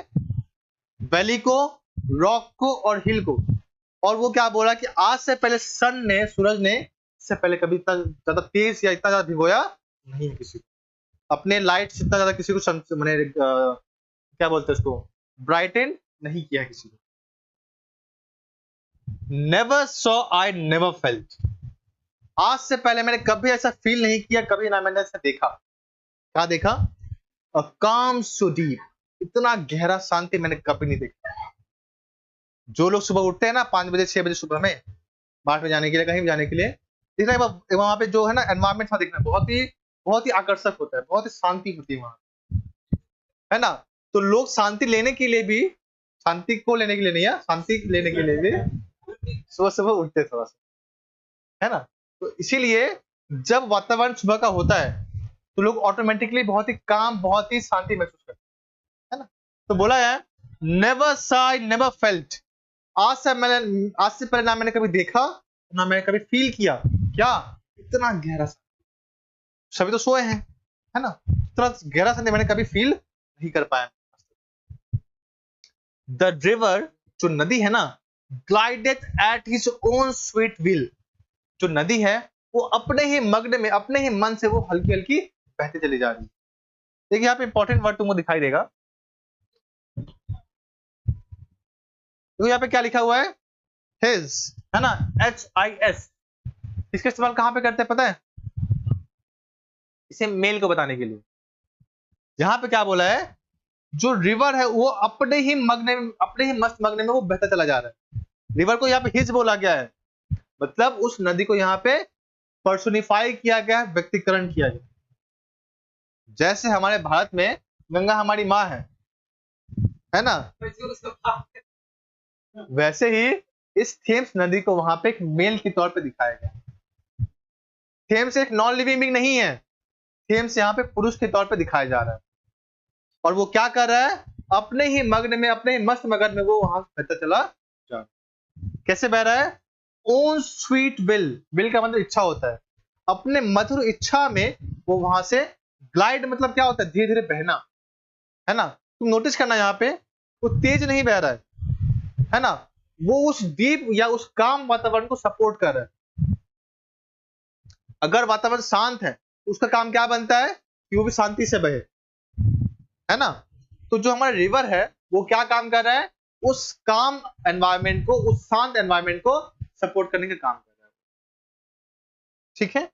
वैली को, रॉक को और हिल को। और वो क्या बोला कि आज से पहले सन ने, सूरज ने इससे पहले कभी इतना ज्यादा तेज या इतना ज्यादा भिगोया नहीं किसी को, अपने लाइट से इतना ज्यादा किसी को मैंने क्या बोलते हैं उसको, ब्राइटन नहीं किया किसी को। Never saw I never felt, आज से पहले मैंने कभी ऐसा फील नहीं किया, कभी ना मैंने ऐसा देखा। क्या देखा, अ काम सो डीप, इतना गहरा शांति मैंने कभी नहीं देखा। जो लोग सुबह उठते हैं ना 5 बजे 6 बजे सुबह में, मार्ट में जाने के लिए, कहीं भी जाने के लिए, दिख रहा है वहां पे जो है ना एनवायरमेंट था, दिखना बहुत ही आकर्षक होता है, बहुत ही शांति होती है वहां, है ना। तो लोग शांति लेने के लिए भी, शांति को लेने के लिए नहीं है, शांति लेने के लिए भी सुबह सुबह उठते थोड़ा सा, है ना। तो इसीलिए जब वातावरण सुबह का होता है तो लोग ऑटोमेटिकली बहुत ही काम, बहुत ही शांति महसूस करते हैं, है ना। तो बोला है नेवर साई नेवर फेल्ट, आज से पहले ना मैंने कभी देखा, ना मैंने कभी फील किया, क्या इतना गहरा, सभी तो सोए हैं, है ना, इतना गहरा शांति मैंने कभी फील नहीं कर पाया। द रिवर, जो नदी है ना, glided at his own sweet will, जो नदी है वो अपने ही मग्न में, अपने ही मन से वो हल्की हल्की बहती चली जा रही है। देखिए यहाँ पे इंपॉर्टेंट वर्ड तुमको दिखाई देगा, तो यहाँ पे क्या लिखा हुआ है, हिज, है ना, HIS। इसका इस्तेमाल कहां पे करते हैं पता है, इसे मेल को बताने के लिए। यहां पे क्या बोला है, जो रिवर है वो अपने ही मस्त मगने में वो बहता चला जा रहा है। रिवर को यहाँ पे हिज बोला गया है, मतलब उस नदी को यहाँ पे पर्सोनिफाई किया गया है, व्यक्तिकरण किया गया। जैसे हमारे भारत में गंगा हमारी माँ है ना, वैसे ही इस थेम्स नदी को वहां पे एक मेल के तौर पे दिखाया गया। थेम्स एक नॉन लिविंग बीइंग नहीं है, थेम्स यहाँ पे पुरुष के तौर पे दिखाया जा रहा है। और वो क्या कर रहा है, अपने ही मग्न में, अपने ही मस्त मगन में वो वहां बहता चला जा रहा है। कैसे बह रहा है, ओन स्वीट विल का मतलब इच्छा होता है, अपने मधुर इच्छा में वो वहां से ग्लाइड, मतलब क्या होता है, धीरे धीरे बहना, है ना। तुम नोटिस करना यहाँ पे वो तेज नहीं बह रहा है ना, वो उस डीप या उस काम वातावरण को सपोर्ट कर रहा है। अगर वातावरण शांत है तो उसका काम क्या बनता है कि वो भी शांति से बहे, है ना। तो जो हमारा रिवर है वो क्या काम कर रहा है, उस काम एनवायरनमेंट को, उस शांत एनवायरनमेंट को सपोर्ट करने का काम कर रहा है। ठीक है,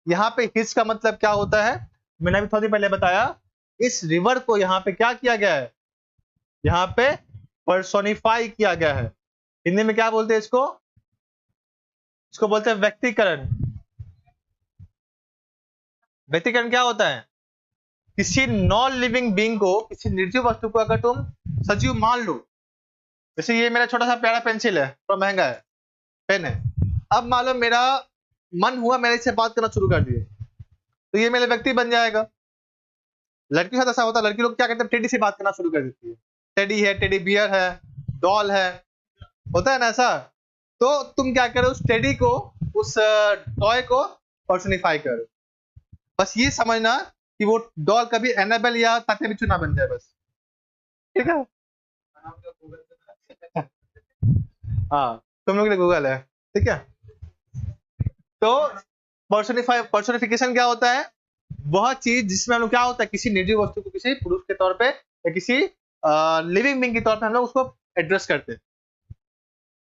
यहाँ पे हिज का मतलब क्या होता है, मैंने अभी थोड़ी देर पहले बताया। इस रिवर को यहाँ पे क्या किया गया है, यहाँ पे पर्सोनिफाई किया गया है। हिंदी में क्या बोलते हैं इसको, इसको बोलते हैं व्यक्तिकरण। व्यक्तिकरण क्या होता है, किसी नॉन लिविंग बीइंग को, किसी निर्जीव वस्तु को अगर तुम सजीव मान लो, जैसे ये मेरा छोटा सा प्यारा पेंसिल है, थोड़ा महंगा है, पेन है। अब मान लो मेरा मन हुआ, मैंने इससे बात करना शुरू कर दिए, तो ये मेरे व्यक्ति बन जाएगा। लड़की के साथ ऐसा होता है, लड़की लोग क्या करते हैं, टेडी से बात करना शुरू कर देती है। टेडी है, टेडी बियर है, डॉल है, होता है ना ऐसा। तो तुम क्या करो, उस टेडी को, उस टॉय को पर्सोनिफाई करो। बस ये समझना कि वो डॉल कभी एनाबेल या ताते बिच्छू ना बन जाए, बस। ठीक है, हाँ, तुम लोग के लिए गूगल है, ठीक है। तो पर्सोनिफिकेशन क्या होता है, वह चीज जिसमें हम लोग क्या होता है, किसी निर्जीव वस्तु को किसी पुरुष के तौर पे या किसी लिविंग बीइंग के तौर पे हम लोग उसको एड्रेस करते हैं।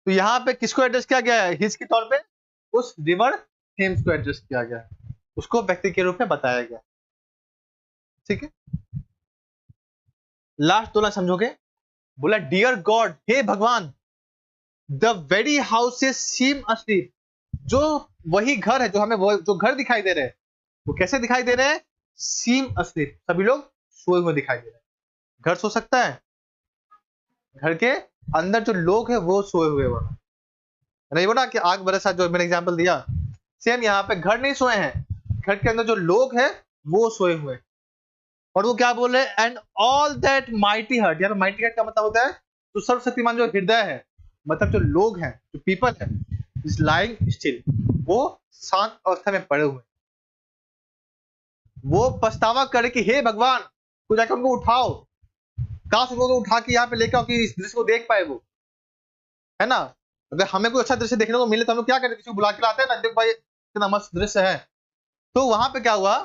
तो यहाँ पे किसको एड्रेस किया गया है, हिज के तौर पे उस रिवर थेम्स को एड्रेस किया गया है, उसको व्यक्ति के रूप में बताया गया। ठीक है, लास्ट 2 लाइन समझोगे। बोला डियर गॉड, हे भगवान, the very houses seem asleep, जो वही घर है, जो हमें जो घर दिखाई दे रहे हैं, वो कैसे दिखाई दे रहे हैं, सीम अस्लीप, सभी लोग सोए हुए दिखाई दे रहे हैं। घर सो सकता है, घर के अंदर जो लोग हैं वो सोए हुए हो, नहीं बोला कि आग बरसा, जो मैंने एग्जांपल दिया, सेम यहाँ पे घर नहीं सोए हैं, घर के अंदर जो लोग हैं वो सोए हुए। और वो क्या बोल रहे हैं, and all that mighty heart, यहाँ पे माइटी हार्ट का मतलब होता है तो सर्वशक्तिमान जो हृदय है, मतलब जो लोग हैं, जो पीपल है, इज लाइंग स्टिल, वो शांत अवस्था में पड़े हुए। वो पछतावा करे कि हे भगवान, तो जाकर उनको उठाओ, काश उनको उठा के यहाँ पे लेकर आओ कि इस दृश्य को देख पाए वो, है ना। अगर हमें कोई अच्छा दृश्य देखने को मिले तो हम लोग क्या करें, किसी को बुला के लाते हैं ना, देख भाई इतना मस्त दृश्य है। तो वहां पे क्या हुआ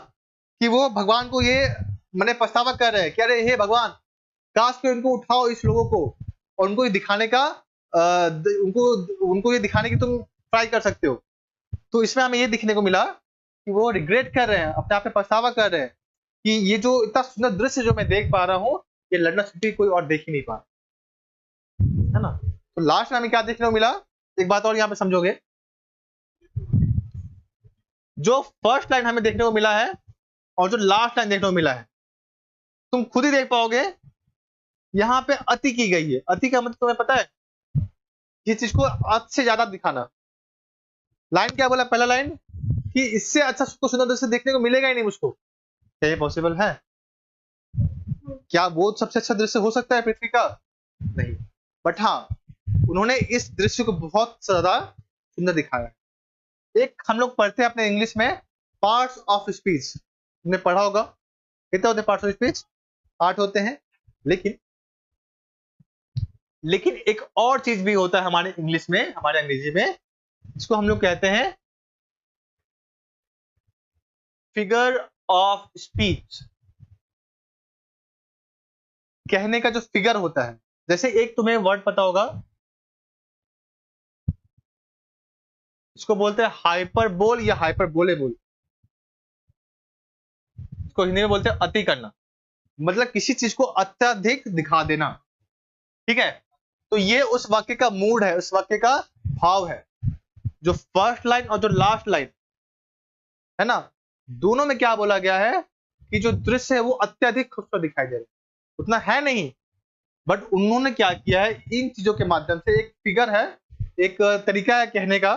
कि वो भगवान को ये मैंने पछतावा कर रहे हैं कि अरे हे भगवान, काश के उनको उठाओ, इस लोगों को, और उनको ये दिखाने का उनको ये दिखाने की तुम ट्राई कर सकते हो। तो इसमें हमें ये दिखने को मिला कि वो रिग्रेट कर रहे हैं, अपने आप में पछतावा कर रहे हैं कि ये जो इतना सुंदर दृश्य जो मैं देख पा रहा हूँ, ये लंदन सिटी कोई और देख ही नहीं पा, है ना। तो लास्ट में हमें क्या देखने को मिला, एक बात और यहाँ पे समझोगे, जो फर्स्ट लाइन हमें देखने को मिला है और जो लास्ट लाइन देखने को मिला है, तुम खुद ही देख पाओगे, यहाँ पे अति की गई है। अति का मतलब तुम्हें पता है, इस चीज को अति से ज्यादा दिखाना। लाइन क्या बोला, पहला लाइन कि इससे अच्छा सुंदर दृश्य देखने को मिलेगा ही नहीं मुझको। क्या ये पॉसिबल है, क्या वो सबसे अच्छा दृश्य हो सकता है पृथ्वी का, नहीं। बट हाँ, उन्होंने इस दृश्य को बहुत ज्यादा सुंदर दिखाया। एक हम लोग पढ़ते हैं अपने इंग्लिश में पार्ट्स ऑफ स्पीच, तुमने पढ़ा होगा, कितने होते हैं पार्ट्स ऑफ स्पीच, 8 होते हैं। लेकिन एक और चीज भी होता है हमारे इंग्लिश में, हमारे अंग्रेजी में, इसको हम लोग कहते हैं फिगर ऑफ स्पीच। कहने का जो फिगर होता है, जैसे एक तुम्हें वर्ड पता होगा, इसको बोलते हैं हाइपरबोल या हाइपरबोलेबोल, इसको हिंदी में बोलते हैं अति करना। मतलब किसी चीज को अत्यधिक दिखा देना, ठीक है। तो ये उस वाक्य का मूड है, उस वाक्य का भाव है। जो फर्स्ट लाइन और जो लास्ट लाइन है ना, दोनों में क्या बोला गया है कि जो दृश्य है वो अत्यधिक खूबसूरत दिखाई दे रहा है, उतना है नहीं, बट उन्होंने क्या किया है, इन चीजों के माध्यम से, एक फिगर है, एक तरीका है कहने का